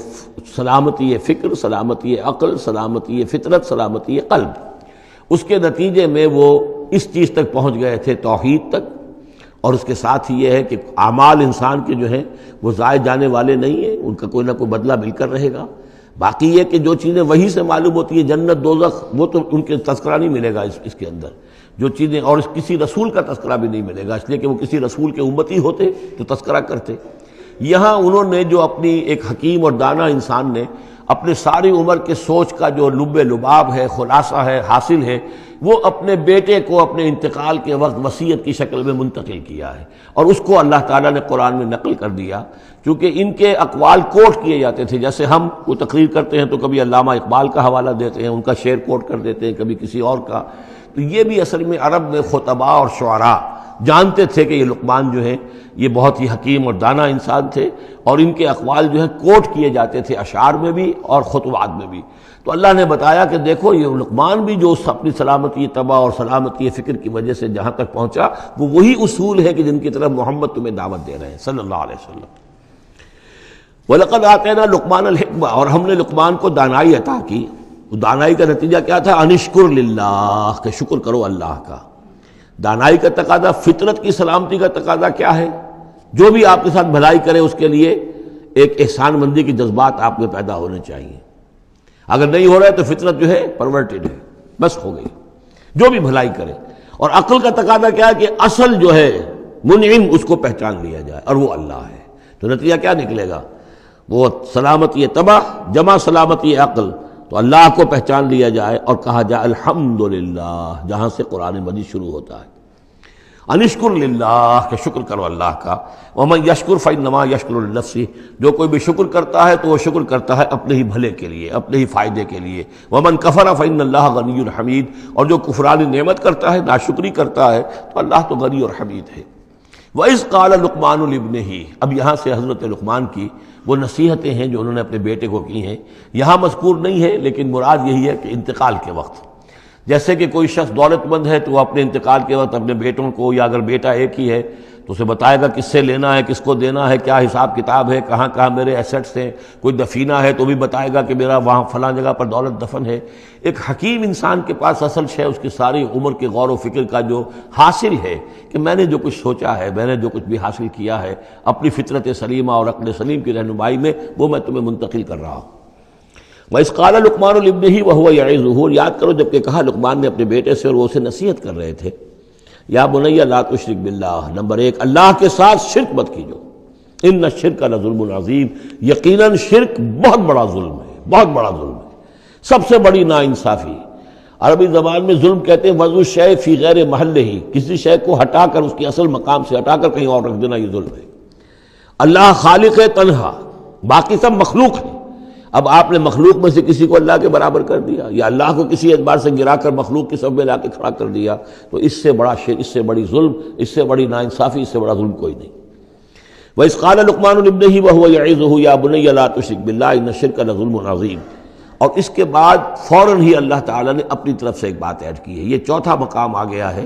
سلامتی فکر، سلامتی عقل، سلامتی فطرت، سلامتی قلب، اس کے نتیجے میں وہ اس چیز تک پہنچ گئے تھے، توحید تک، اور اس کے ساتھ ہی یہ ہے کہ اعمال انسان کے جو ہیں وہ ضائع جانے والے نہیں ہیں، ان کا کوئی نہ کوئی بدلہ مل کر رہے گا۔ باقی یہ کہ جو چیزیں وہی سے معلوم ہوتی ہیں، جنت دوزخ، وہ تو ان کے تذکرہ نہیں ملے گا اس کے اندر، جو چیزیں، اور کسی رسول کا تذکرہ بھی نہیں ملے گا، اس لیے کہ وہ کسی رسول کے امتی ہوتے تو تذکرہ کرتے۔ یہاں انہوں نے جو اپنی ایک حکیم اور دانا انسان نے اپنے ساری عمر کے سوچ کا جو لب لباب ہے، خلاصہ ہے، حاصل ہے، وہ اپنے بیٹے کو اپنے انتقال کے وقت وصیت کی شکل میں منتقل کیا ہے، اور اس کو اللہ تعالیٰ نے قرآن میں نقل کر دیا، کیونکہ ان کے اقوال کوٹ کیے جاتے تھے۔ جیسے ہم کوئی تقریر کرتے ہیں تو کبھی علامہ اقبال کا حوالہ دیتے ہیں، ان کا شعر کوٹ کر دیتے ہیں، کبھی کسی اور کا، تو یہ بھی اصل میں عرب میں خطباء اور شعراء جانتے تھے کہ یہ لقمان جو ہیں یہ بہت ہی حکیم اور دانا انسان تھے، اور ان کے اقوال جو ہیں کوٹ کیے جاتے تھے اشعار میں بھی اور خطبات میں بھی۔ تو اللہ نے بتایا کہ دیکھو یہ لقمان بھی جو اپنی سلامتی طبع اور سلامتی فکر کی وجہ سے جہاں تک پہنچا، وہ وہی اصول ہے کہ جن کی طرف محمد تمہیں دعوت دے رہے ہیں صلی اللہ علیہ وسلم۔ وَلَقَدْ آتَيْنَا لُقْمَانَ الْحِكْمَةَ، اور ہم نے لقمان کو دانائی عطا کی۔ دانائی کا نتیجہ کیا تھا؟ انشکر للہ، کہ شکر کرو اللہ کا۔ دانائی کا تقاضا، فطرت کی سلامتی کا تقاضا کیا ہے؟ جو بھی آپ کے ساتھ بھلائی کرے اس کے لیے ایک احسان مندی کے جذبات آپ میں پیدا ہونے چاہیے۔ اگر نہیں ہو رہا ہے تو فطرت جو ہے پرورٹڈ ہے، بس ہو گئی، جو بھی بھلائی کرے۔ اور عقل کا تقاضا کیا ہے کہ اصل جو ہے منعم اس کو پہچان لیا جائے، اور وہ اللہ ہے۔ تو نتیجہ کیا نکلے گا؟ وہ سلامتی طبع جمع سلامتی عقل، تو اللہ کو پہچان لیا جائے اور کہا جائے الحمدللہ، جہاں سے قرآن مجید شروع ہوتا ہے۔ انشکر للہ، کہ شکر کرو اللہ کا۔ ومن یشکر فانما یشکر لنفسہ، جو کوئی بھی شکر کرتا ہے تو وہ شکر کرتا ہے اپنے ہی بھلے کے لیے، اپنے ہی فائدے کے لیے۔ ومن کفر فان اللہ غنی حمید، اور جو کفران نعمت کرتا ہے، ناشکری کرتا ہے، تو اللہ تو غنی اور حمید ہے۔ وَإِذْ قَالَ لُقْمَانُ لِابْنِهِ، اب یہاں سے حضرت لقمان کی وہ نصیحتیں ہیں جو انہوں نے اپنے بیٹے کو کی ہیں، یہاں مذکور نہیں ہے، لیکن مراد یہی ہے کہ انتقال کے وقت، جیسے کہ کوئی شخص دولت مند ہے تو وہ اپنے انتقال کے وقت اپنے بیٹوں کو، یا اگر بیٹا ایک ہی ہے تو اسے بتائے گا کس سے لینا ہے، کس کو دینا ہے، کیا حساب کتاب ہے، کہاں کہاں میرے ایسٹس ہیں۔ کوئی دفینہ ہے تو بھی بتائے گا کہ میرا وہاں فلاں جگہ پر دولت دفن ہے۔ ایک حکیم انسان کے پاس اصل شے اس کی ساری عمر کے غور و فکر کا جو حاصل ہے کہ میں نے جو کچھ سوچا ہے، میں نے جو کچھ بھی حاصل کیا ہے اپنی فطرت سلیمہ اور عقل سلیم کی رہنمائی میں، وہ میں تمہیں منتقل کر رہا ہوں۔ وَإِذْ قَالَ لُقْمَانُ لِابْنِهِ وَهُوَ يَعِظُهُ، یاد کرو جب کہ کہا لقمان نے اپنے بیٹے سے اور وہ اسے نصیحت کر رہے تھے، یا بنی لا تشرک باللہ، نمبر ایک، اللہ کے ساتھ شرک مت کیجو، ان الشرک لظلم عظیم، یقیناً شرک بہت بڑا ظلم ہے، بہت بڑا ظلم ہے، سب سے بڑی ناانصافی۔ عربی زبان میں ظلم کہتے ہیں وضع الشیء فی غیر محلہ، کسی شے کو ہٹا کر اس کی اصل مقام سے ہٹا کر کہیں اور رکھ دینا، یہ ظلم ہے۔ اللہ خالق ہے تنہا، باقی سب مخلوق ہے، اب آپ نے مخلوق میں سے کسی کو اللہ کے برابر کر دیا، یا اللہ کو کسی اعتبار سے گرا کر مخلوق کی صف میں لا کے کھڑا کر دیا، تو اس سے بڑا شرک، اس سے بڑی ظلم، اس سے بڑی ناانصافی، اس سے بڑا ظلم کوئی نہیں۔ وَإِذْ قَالَ لُقْمَانُ لِابْنِهِ وَهُوَ يَعِظُهُ يَا بُنَيَّ لَا تُشْرِكْ بِاللَّهِ إِنَّ الشِّرْكَ لَظُلْمٌ عَظِيمٌ، اور اس کے بعد فوراً ہی اللہ تعالیٰ نے اپنی طرف سے ایک بات ایڈ کی ہے۔ یہ چوتھا مقام آ گیا ہے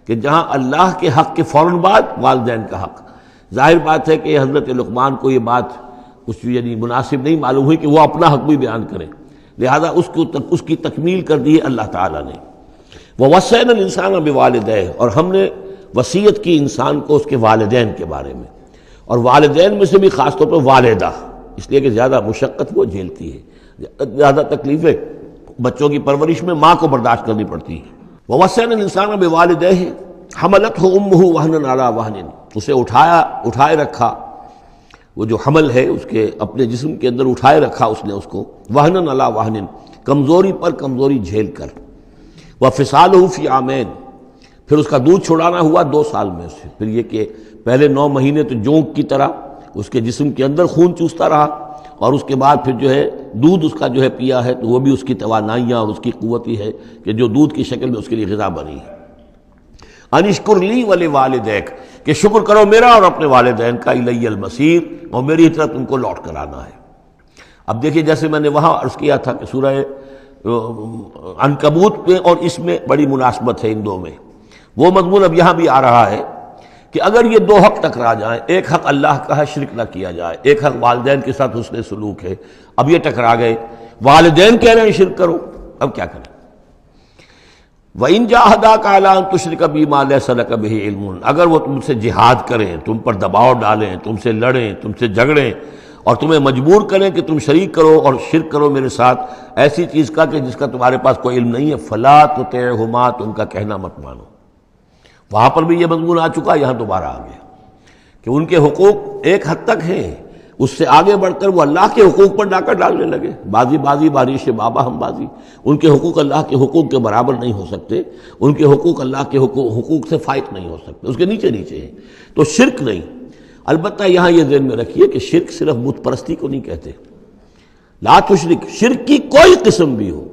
کہ جہاں اللہ کے حق کے فوراً بعد والدین کا حق۔ ظاہر بات ہے کہ حضرت لقمان کو یہ بات کچھ یعنی مناسب نہیں معلوم ہوئی کہ وہ اپنا حق بھی بیان کریں، لہذا اس کی تکمیل کر دی ہے اللہ تعالیٰ نے۔ وَوَصَّيْنَا الْإِنسَانَ بِوَالِدَيْهِ، اور ہم نے وصیت کی انسان کو اس کے والدین کے بارے میں، اور والدین میں سے بھی خاص طور پر والدہ، اس لیے کہ زیادہ مشقت وہ جھیلتی ہے، زیادہ تکلیفیں بچوں کی پرورش میں ماں کو برداشت کرنی پڑتی ہیں۔ وَوَصَّيْنَا الْإِنسَانَ بِوَالِدَيْهِ حَمَلَتْهُ أُمُّهُ وَهْنًا عَلَى وَهْنٍ، اسے اٹھائے رکھا، وہ جو حمل ہے اس کے اپنے جسم کے اندر اٹھائے رکھا اس نے اس کو، وہنن علی وہنن، کمزوری پر کمزوری جھیل کر، وفصالہ فی عامین، پھر اس کا دودھ چھڑانا ہوا 2 سال میں سے، پھر یہ کہ پہلے 9 مہینے تو جونک کی طرح اس کے جسم کے اندر خون چوستا رہا، اور اس کے بعد پھر جو ہے دودھ اس کا جو ہے پیا ہے، تو وہ بھی اس کی توانائیاں اور اس کی قوت ہی ہے کہ جو دودھ کی شکل میں اس کے لیے غذا بنی ہے۔ انشکر لی ولوالدیک، کہ شکر کرو میرا اور اپنے والدین کا، الی المصیر، اور میری طرف تم کو لوٹ کر آنا ہے۔ اب دیکھیے جیسے میں نے وہاں عرض کیا تھا کہ سورہ عنکبوت میں اور اس میں بڑی مناسبت ہے ان دو میں، وہ مضمون اب یہاں بھی آ رہا ہے کہ اگر یہ 2 حق ٹکرا جائیں، ایک حق اللہ کا ہے شرک نہ کیا جائے، ایک حق والدین کے ساتھ حسن سلوک ہے، اب یہ ٹکرا گئے، والدین کہہ رہے ہیں شرک کرو، اب کیا کریں؟ وَإِن جَاهَدَاكَ عَلَىٰ أَن تُشْرِكَ بِي مَا لَيْسَ لَكَ بِهِ عِلْمٌ، اگر وہ تم سے جہاد کریں، تم پر دباؤ ڈالیں، تم سے لڑیں، تم سے جھگڑیں اور تمہیں مجبور کریں کہ تم شریک کرو اور شرک کرو میرے ساتھ ایسی چیز کا کہ جس کا تمہارے پاس کوئی علم نہیں ہے، فَلَا تُطِعْهُمَا، تم کا کہنا مت مانو۔ وہاں پر بھی یہ مضمون آ چکا، یہاں دوبارہ آ گیا کہ ان کے حقوق ایک حد تک ہیں، اس سے آگے بڑھ کر وہ اللہ کے حقوق پر ڈاکہ ڈالنے لگے۔ بازی بازی بارش بابا ہم بازی، ان کے حقوق اللہ کے حقوق کے برابر نہیں ہو سکتے، ان کے حقوق اللہ کے حقوق سے فائق نہیں ہو سکتے، اس کے نیچے نیچے ہیں۔ تو شرک نہیں، البتہ یہاں یہ ذہن میں رکھیے کہ شرک صرف بت پرستی کو نہیں کہتے، لا تشرک، شرک کی کوئی قسم بھی ہو۔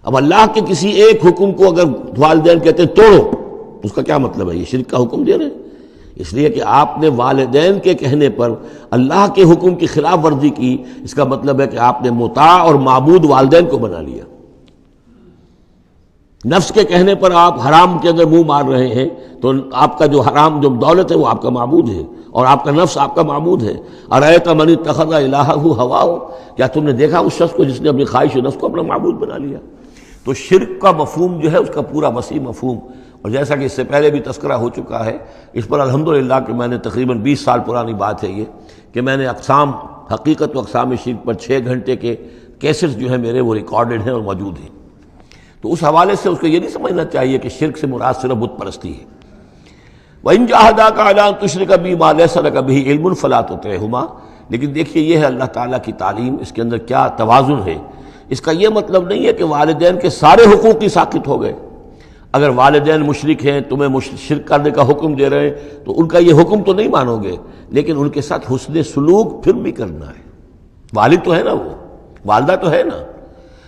اب اللہ کے کسی ایک حکم کو اگر والدین کہتے ہیں توڑو، اس کا کیا مطلب ہے؟ یہ شرک کا حکم دے رہے ہیں؟ اس لیے کہ آپ نے والدین کے کہنے پر اللہ کے حکم کی خلاف ورزی کی، اس کا مطلب ہے کہ آپ نے مطاع اور معبود والدین کو بنا لیا۔ نفس کے کہنے پر آپ حرام کے اندر منہ مار رہے ہیں تو آپ کا جو حرام جو دولت ہے وہ آپ کا معبود ہے، اور آپ کا نفس آپ کا معبود ہے۔ ارأیت من اتخذ الہہ ہواہ، کیا تم نے دیکھا اس شخص کو جس نے اپنی خواہش نفس کو اپنا معبود بنا لیا؟ تو شرک کا مفہوم جو ہے اس کا پورا وسیع مفہوم، اور جیسا کہ اس سے پہلے بھی تذکرہ ہو چکا ہے، اس پر الحمدللہ کہ میں نے تقریباً 20 سال پرانی بات ہے یہ، کہ میں نے اقسام حقیقت و اقسام شرک پر 6 گھنٹے کے کیسٹس جو ہیں میرے وہ ریکارڈڈ ہیں اور موجود ہیں۔ تو اس حوالے سے اس کو یہ نہیں سمجھنا چاہیے کہ شرک سے مراد صرف بت پرستی ہے۔ وَإِن جَاهَدَاكَ عَلَىٰ أَن تُشْرِكَ بِي مَا لَيْسَ لَكَ بِهِ عِلْمٌ فَلَا تُطِعْهُمَا، لیکن دیکھیے یہ ہے اللہ تعالیٰ کی تعلیم، اس کے اندر کیا توازن ہے۔ اس کا یہ مطلب نہیں ہے کہ والدین کے سارے حقوق ہی ساقط ہو گئے۔ اگر والدین مشرک ہیں، تمہیں شرک کرنے کا حکم دے رہے ہیں تو ان کا یہ حکم تو نہیں مانو گے، لیکن ان کے ساتھ حسن سلوک پھر بھی کرنا ہے۔ والد تو ہے نا، وہ والدہ تو ہے نا۔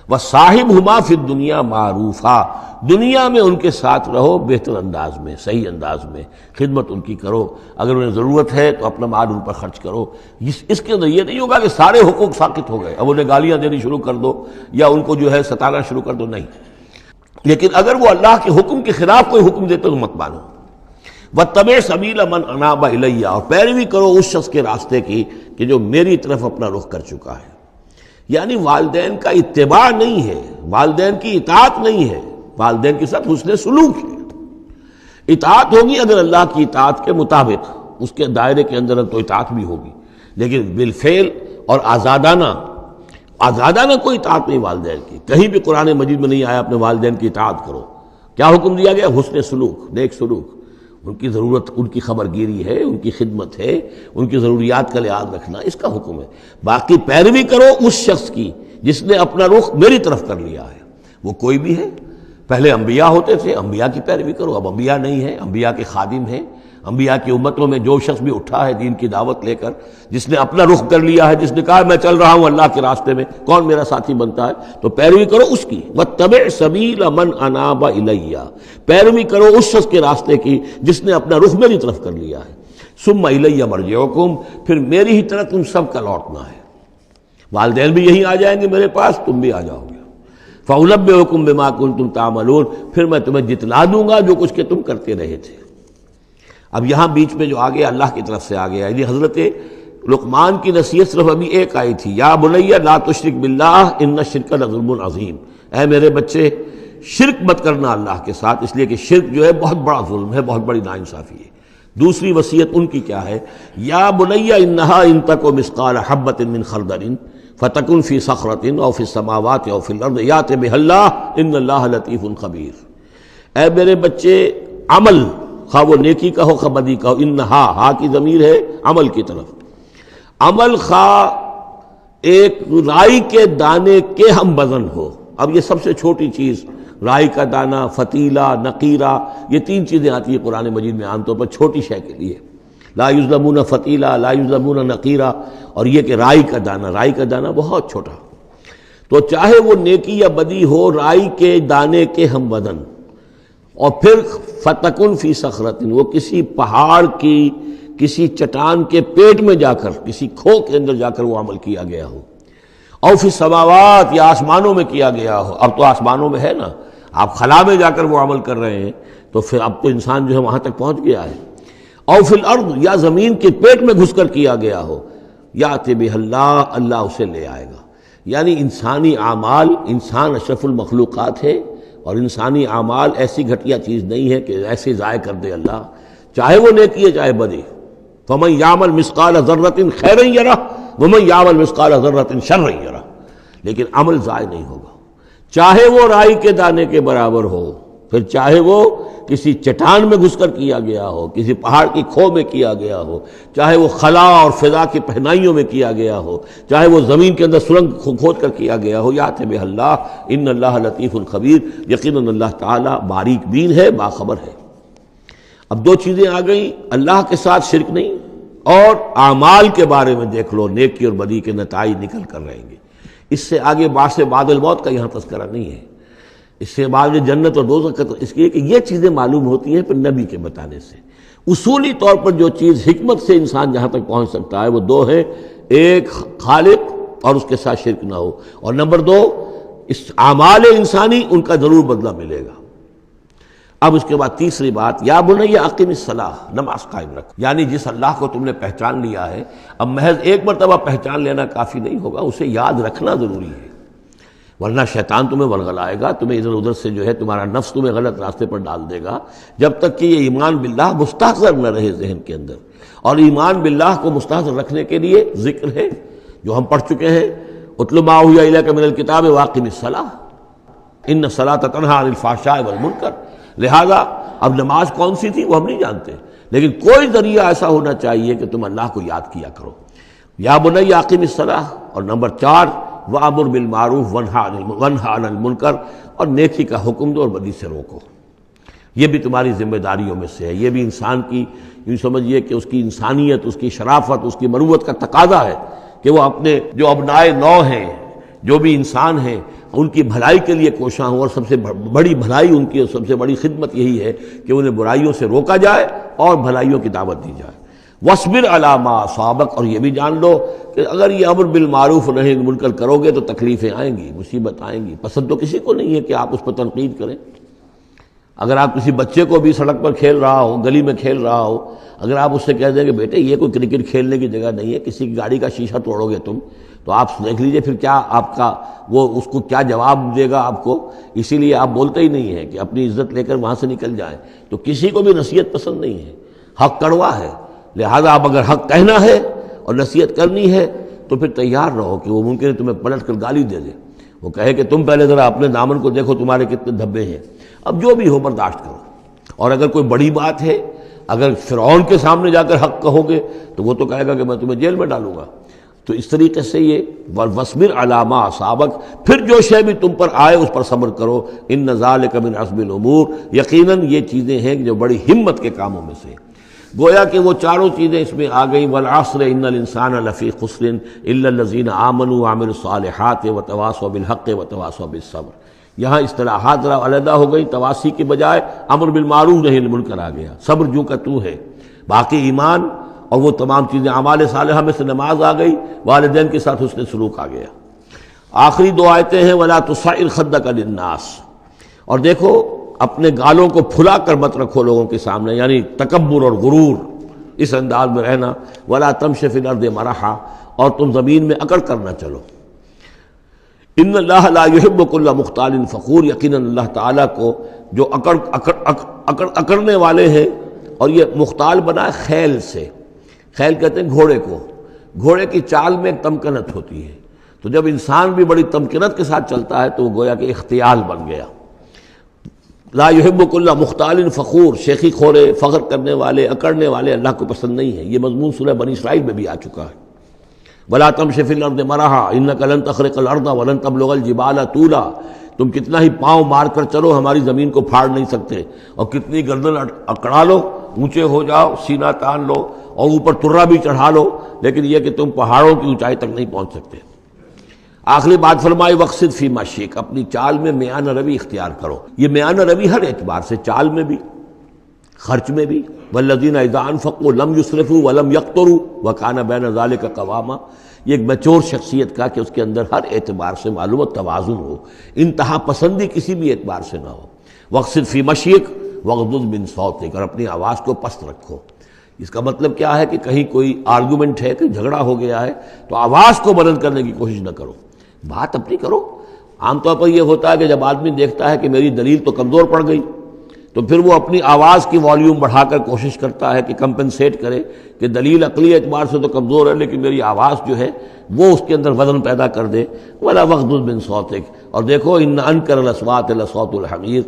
وَصَاحِبْهُمَا فِي الدُّنْيَا مَعْرُوفًا، دنیا میں ان کے ساتھ رہو بہتر انداز میں، صحیح انداز میں خدمت ان کی کرو، اگر انہیں ضرورت ہے تو اپنا مال ان پر خرچ کرو۔ اس کے اندر یہ نہیں ہوگا کہ سارے حقوق ساقط ہو گئے، اب انہیں گالیاں دینی شروع کر دو یا ان کو جو ہے ستانا شروع کر دو، نہیں۔ لیکن اگر وہ اللہ کے حکم کے خلاف کوئی حکم دیتے تو مت مانو۔ وَاتَّبِعْ سَبِيلَ مَنْ أَنَابَ إِلَيَّ، اور پیروی کرو اس شخص کے راستے کی کہ جو میری طرف اپنا رخ کر چکا ہے۔ یعنی والدین کا اتباع نہیں ہے، والدین کی اطاعت نہیں ہے، والدین کے ساتھ حسن سلوک ہے۔ اطاعت ہوگی اگر اللہ کی اطاعت کے مطابق، اس کے دائرے کے اندر تو اطاعت بھی ہوگی، لیکن بالفعل اور آزادانہ کوئی اطاعت نہیں والدین کی۔ کہیں بھی قرآن مجید میں نہیں آیا اپنے والدین کی اطاعت کرو۔ کیا حکم دیا گیا؟ حسن سلوک، نیک سلوک، ان کی ضرورت، ان کی خبر گیری ہے، ان کی خدمت ہے، ان کی ضروریات کا لحاظ رکھنا، اس کا حکم ہے۔ باقی پیروی کرو اس شخص کی جس نے اپنا رخ میری طرف کر لیا ہے، وہ کوئی بھی ہے۔ پہلے انبیاء ہوتے تھے، انبیاء کی پیروی کرو، اب انبیاء نہیں ہیں، انبیاء کے خادم ہیں۔ انبیاء کی امتوں میں جو شخص بھی اٹھا ہے دین کی دعوت لے کر، جس نے اپنا رخ کر لیا ہے، جس نے کہا میں چل رہا ہوں اللہ کے راستے میں، کون میرا ساتھی بنتا ہے، تو پیروی کرو اس کی۔ وَاتَّبِعْ سَبِيلَ مَنْ أَنَابَ إِلَيَّ، پیروی کرو اس شخص کے راستے کی جس نے اپنا رخ میری طرف کر لیا ہے۔ ثُمَّ إِلَيَّ مَرْجِعُكُمْ، پھر میری ہی طرف تم سب کا لوٹنا ہے۔ والدین بھی یہیں آ جائیں گے میرے پاس، تم بھی آ جاؤ گے۔ فَأُنَبِّئُكُم بِمَا كُنتُمْ تَعْمَلُونَ، پھر میں تمہیں جتلا دوں گا جو کچھ کہ تم کرتے رہے تھے۔ اب یہاں بیچ میں جو آگے اللہ کی طرف سے آگے آئی، حضرت لقمان کی نصیحت صرف ابھی ایک آئی تھی، یا بنی لا تشرک باللہ ان الشرک لظلم عظیم، اے میرے بچے شرک مت کرنا اللہ کے ساتھ، اس لیے کہ شرک جو ہے بہت بڑا ظلم ہے، بہت بڑی ناانصافی ہے۔ دوسری وصیت ان کی کیا ہے؟ یا بنی انہا ان تک مثقال حبۃ من خردل فتکن فی صخرۃ او فی السماوات او فی الارض یأت بها اللہ ان اللہ لطیف خبیر۔ اے میرے بچے عمل، خواہ وہ نیکی کا ہو خواہ بدی کا ہو، انہا، ہا کی ضمیر ہے عمل کی طرف، عمل خواہ ایک رائی کے دانے کے ہم وزن ہو۔ اب یہ سب سے چھوٹی چیز، رائی کا دانہ، فتیلہ، نقیرہ، یہ 3 چیزیں آتی ہیں قرآن مجید میں عام طور پر چھوٹی شے کے لیے، لا یظلمون فتیلہ، لا یظلمون نقیرہ، اور یہ کہ رائی کا دانہ، رائی کا دانہ بہت چھوٹا، تو چاہے وہ نیکی یا بدی ہو، رائی کے دانے کے ہم وزن۔ اور پھر فتکن فی صخرۃ، وہ کسی پہاڑ کی، کسی چٹان کے پیٹ میں جا کر، کسی کھو کے اندر جا کر وہ عمل کیا گیا ہو، او فی السماوات، یا آسمانوں میں کیا گیا ہو۔ اب تو آسمانوں میں ہے نا، آپ خلا میں جا کر وہ عمل کر رہے ہیں، تو پھر اب تو انسان جو ہے وہاں تک پہنچ گیا ہے۔ او فی الارض، یا زمین کے پیٹ میں گھس کر کیا گیا ہو، یأت بہ اللہ، اللہ اسے لے آئے گا۔ یعنی انسانی اعمال، انسان اشرف المخلوقات ہے، اور انسانی اعمال ایسی گھٹیا چیز نہیں ہے کہ ایسے ضائع کر دے اللہ، چاہے وہ نیکی ہے چاہے بدی۔ فمن یعمل مثقال ذرۃ خیرا یرہ ومن یعمل مثقال ذرۃ شرا یرہ، لیکن عمل ضائع نہیں ہوگا، چاہے وہ رائی کے دانے کے برابر ہو، پھر چاہے وہ کسی چٹان میں گھس کر کیا گیا ہو، کسی پہاڑ کی کھو میں کیا گیا ہو، چاہے وہ خلا اور فضا کی پہنائیوں میں کیا گیا ہو، چاہے وہ زمین کے اندر سرنگ کھود کر کیا گیا ہو، یات بہ اللہ ان اللہ لطیف خبیر، یقیناً اللہ تعالیٰ باریک بین ہے، باخبر ہے۔ اب دو چیزیں آ گئیں، اللہ کے ساتھ شرک نہیں، اور اعمال کے بارے میں دیکھ لو نیکی اور بدی کے نتائج نکل کر رہیں گے۔ اس سے آگے باعث بعد الموت کا یہاں تذکرہ نہیں ہے، اس سے بعد جنت اور دوزخ کا، اس لیے کہ یہ چیزیں معلوم ہوتی ہیں پھر نبی کے بتانے سے۔ اصولی طور پر جو چیز حکمت سے انسان جہاں تک پہنچ سکتا ہے وہ دو ہیں، ایک خالق اور اس کے ساتھ شرک نہ ہو، اور نمبر دو اس اعمال انسانی ان کا ضرور بدلہ ملے گا۔ اب اس کے بعد تیسری بات، یا بنی اقم الصلاۃ، نماز قائم رکھ، یعنی جس اللہ کو تم نے پہچان لیا ہے، اب محض ایک مرتبہ پہچان لینا کافی نہیں ہوگا، اسے یاد رکھنا ضروری ہے، ورنہ شیطان تمہیں ورغلائے گا، تمہیں ادھر ادھر سے جو ہے تمہارا نفس تمہیں غلط راستے پر ڈال دے گا، جب تک کہ یہ ایمان باللہ مستحضر نہ رہے ذہن کے اندر۔ اور ایمان باللہ کو مستحضر رکھنے کے لیے ذکر ہے جو ہم پڑھ چکے ہیں، اتل ما اوحی الیک من الکتاب واقم الصلاۃ ان الصلاۃ تنہی عن الفحشاء والمنکر۔ لہذا اب نماز کون سی تھی وہ ہم نہیں جانتے، لیکن کوئی ذریعہ ایسا ہونا چاہیے کہ تم اللہ کو یاد کیا کرو۔ یا بنی اقم الصلاۃ، اور نمبر 4 وَأَمُرْ بِالْمَعْرُوفِ وَانْهَ عَنِ الْمُنْکَرِ، اور نیکی کا حکم دو اور بدی سے روکو۔ یہ بھی تمہاری ذمہ داریوں میں سے ہے، یہ بھی انسان کی، یوں سمجھیے کہ اس کی انسانیت، اس کی شرافت، اس کی مروت کا تقاضا ہے کہ وہ اپنے جو ابنائے نو ہیں، جو بھی انسان ہیں، ان کی بھلائی کے لیے کوشاں ہوں، اور سب سے بڑی بھلائی ان کی، سب سے بڑی خدمت یہی ہے کہ انہیں برائیوں سے روکا جائے اور بھلائیوں کی دعوت دی جائے۔ وَاصْبِرْ عَلَىٰ مَا أَصَابَكَ، اور یہ بھی جان لو کہ اگر یہ امر بالمعروف و نہی عن المنکر کرو گے تو تکلیفیں آئیں گی، مصیبت آئیں گی۔ پسند تو کسی کو نہیں ہے کہ آپ اس پر تنقید کریں۔ اگر آپ کسی بچے کو بھی سڑک پر کھیل رہا ہو، گلی میں کھیل رہا ہو، اگر آپ اس سے کہہ دیں کہ بیٹے یہ کوئی کرکٹ کھیلنے کی جگہ نہیں ہے، کسی کی گاڑی کا شیشہ توڑو گے تم، تو آپ دیکھ لیجئے پھر کیا آپ کا وہ اس کو کیا جواب دے گا آپ کو۔ اسی لیے آپ بولتے ہی نہیں ہیں کہ اپنی عزت لے کر وہاں سے نکل جائیں۔ تو کسی کو بھی نصیحت پسند نہیں ہے، حق کڑوا ہے، لہذا آپ اگر حق کہنا ہے اور نصیحت کرنی ہے تو پھر تیار رہو کہ وہ ممکن ہے تمہیں پلٹ کر گالی دے دے، وہ کہے کہ تم پہلے ذرا اپنے دامن کو دیکھو تمہارے کتنے دھبے ہیں۔ اب جو بھی ہو برداشت کرو، اور اگر کوئی بڑی بات ہے، اگر فرعون کے سامنے جا کر حق کہو گے تو وہ تو کہے گا کہ میں تمہیں جیل میں ڈالوں گا۔ تو اس طریقے سے یہ وَاصْبِرْ عَلَىٰ مَا أَصَابَكَ، پھر جو شے بھی تم پر آئے اس پر صبر کرو، إِنَّ ذَلِكَ مِنْ عَزْمِ الْأُمُورِ، یقیناً یہ چیزیں ہیں جو بڑی ہمت کے کاموں میں سے۔ گویا کہ وہ چاروں چیزیں اس میں آ گئیں، وَالْعَصْرِ إِنَّ الْإِنسَانَ لَفِي خُسْرٍ إِلَّا الَّذِينَ آمَنُوا وَعَمِلُوا الصَّالِحَاتِ وَتَوَاصَوْا بِالْحَقِّ وَتَوَاصَوْا بِالصَّبْرِ۔ یہاں اصطلاحات ذرا علیحدہ ہو گئی، تواصی کے بجائے امر بالمعروف نہی عن المنکر آ گیا، صبر جو کا تو ہے، باقی ایمان اور وہ تمام چیزیں، اعمال صالحہ میں سے نماز آ گئی، والدین کے ساتھ حسن سلوک آ گیا۔ آخری دو آیتیں ہیں وَلَا تُصَعِّرْ خَدَّكَ لِلنَّاسِ، اور دیکھو اپنے گالوں کو پھلا کر مت رکھو لوگوں کے سامنے، یعنی تکبر اور غرور، اس انداز میں رہنا۔ وَلَا تَمْشِ فِي الْأَرْضِ مَرَحًا، اور تم زمین میں اکڑ کر نہ چلو۔ ان اللہ لا يحب كل مختال فخور، یقیناً اللہ تعالیٰ کو جو اکڑنے والے ہیں، اور یہ مختال بنا ہے خیل سے، خیل کہتے ہیں گھوڑے کو، گھوڑے کی چال میں ایک تمکنت ہوتی ہے، تو جب انسان بھی بڑی تمکنت کے ساتھ چلتا ہے تو وہ گویا کہ اختیال بن گیا۔ لا يحب كل مختال فخور، شیخی خورے، فخر کرنے والے، اکڑنے والے اللہ کو پسند نہیں ہے۔ یہ مضمون سورہ بنی اسرائیل میں بھی آ چکا ہے۔ وَلَا تَمْشِ فِي الْأَرْضِ مَرَحًا إِنَّكَ لَن تَخْرِقَ الْأَرْضَ وَلَن تَبْلُغَ الْجِبَالَ طُولًا، تم کتنا ہی پاؤں مار کر چلو ہماری زمین کو پھاڑ نہیں سکتے، اور کتنی گردن اکڑا لو، اونچے ہو جاؤ، سینہ تان لو اور اوپر ترا بھی چڑھا لو، لیکن یہ کہ تم پہاڑوں کی اونچائی تک نہیں پہنچ سکتے۔ آخری بات فرمائی وَاقْصِدْ فِي مَشْيِكَ، اپنی چال میں میانہ روی اختیار کرو۔ یہ میانہ روی ہر اعتبار سے، چال میں بھی، خرچ میں بھی، والذین اذا انفقوا لم یسرفوا ولم یقتروا وکان بین ذلک قواما، یہ ایک میچور شخصیت کا کہ اس کے اندر ہر اعتبار سے معلوم توازن ہو، انتہا پسندی کسی بھی اعتبار سے نہ ہو۔ واقصد فی مشیک واغضض من صوتک، اور اپنی آواز کو پست رکھو۔ اس کا مطلب کیا ہے کہ کہیں کوئی آرگومنٹ ہے کہ جھگڑا ہو گیا ہے تو آواز کو بلند کرنے کی کوشش نہ کرو، بات اپنی کرو، عام طور پر یہ ہوتا ہے کہ جب آدمی دیکھتا ہے کہ میری دلیل تو کمزور پڑ گئی تو پھر وہ اپنی آواز کی والیوم بڑھا کر کوشش کرتا ہے کہ کمپنسیٹ کرے کہ دلیل عقلی اعتبار سے تو کمزور ہے لیکن میری آواز جو ہے وہ اس کے اندر وزن پیدا کر دے. ولا وغضض من صوتک، اور دیکھو ان انکر الاصوات لصوت الحمیر،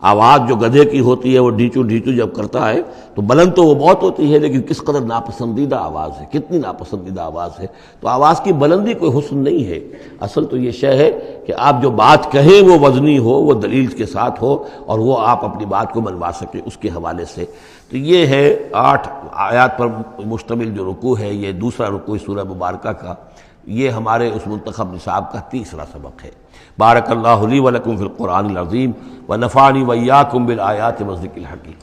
آواز جو گدھے کی ہوتی ہے وہ ڈھیچو ڈھیچو جب کرتا ہے تو بلند تو وہ بہت ہوتی ہے لیکن کس قدر ناپسندیدہ آواز ہے، کتنی ناپسندیدہ آواز ہے. تو آواز کی بلندی کوئی حسن نہیں ہے، اصل تو یہ شے ہے کہ آپ جو بات کہیں وہ وزنی ہو، وہ دلیل کے ساتھ ہو اور وہ آپ اپنی بات کو منوا سکیں اس کے حوالے سے. تو یہ ہے 8 آیات پر مشتمل جو رکوع ہے، یہ دوسرا رکوع سورہ مبارکہ کا، یہ ہمارے اس منتخب نصاب کا تیسرا سبق ہے. بارک اللہ لی و لکم فی القرآن العظیم ونفعنی وإیاکم بالآیات والذکر الحکیم.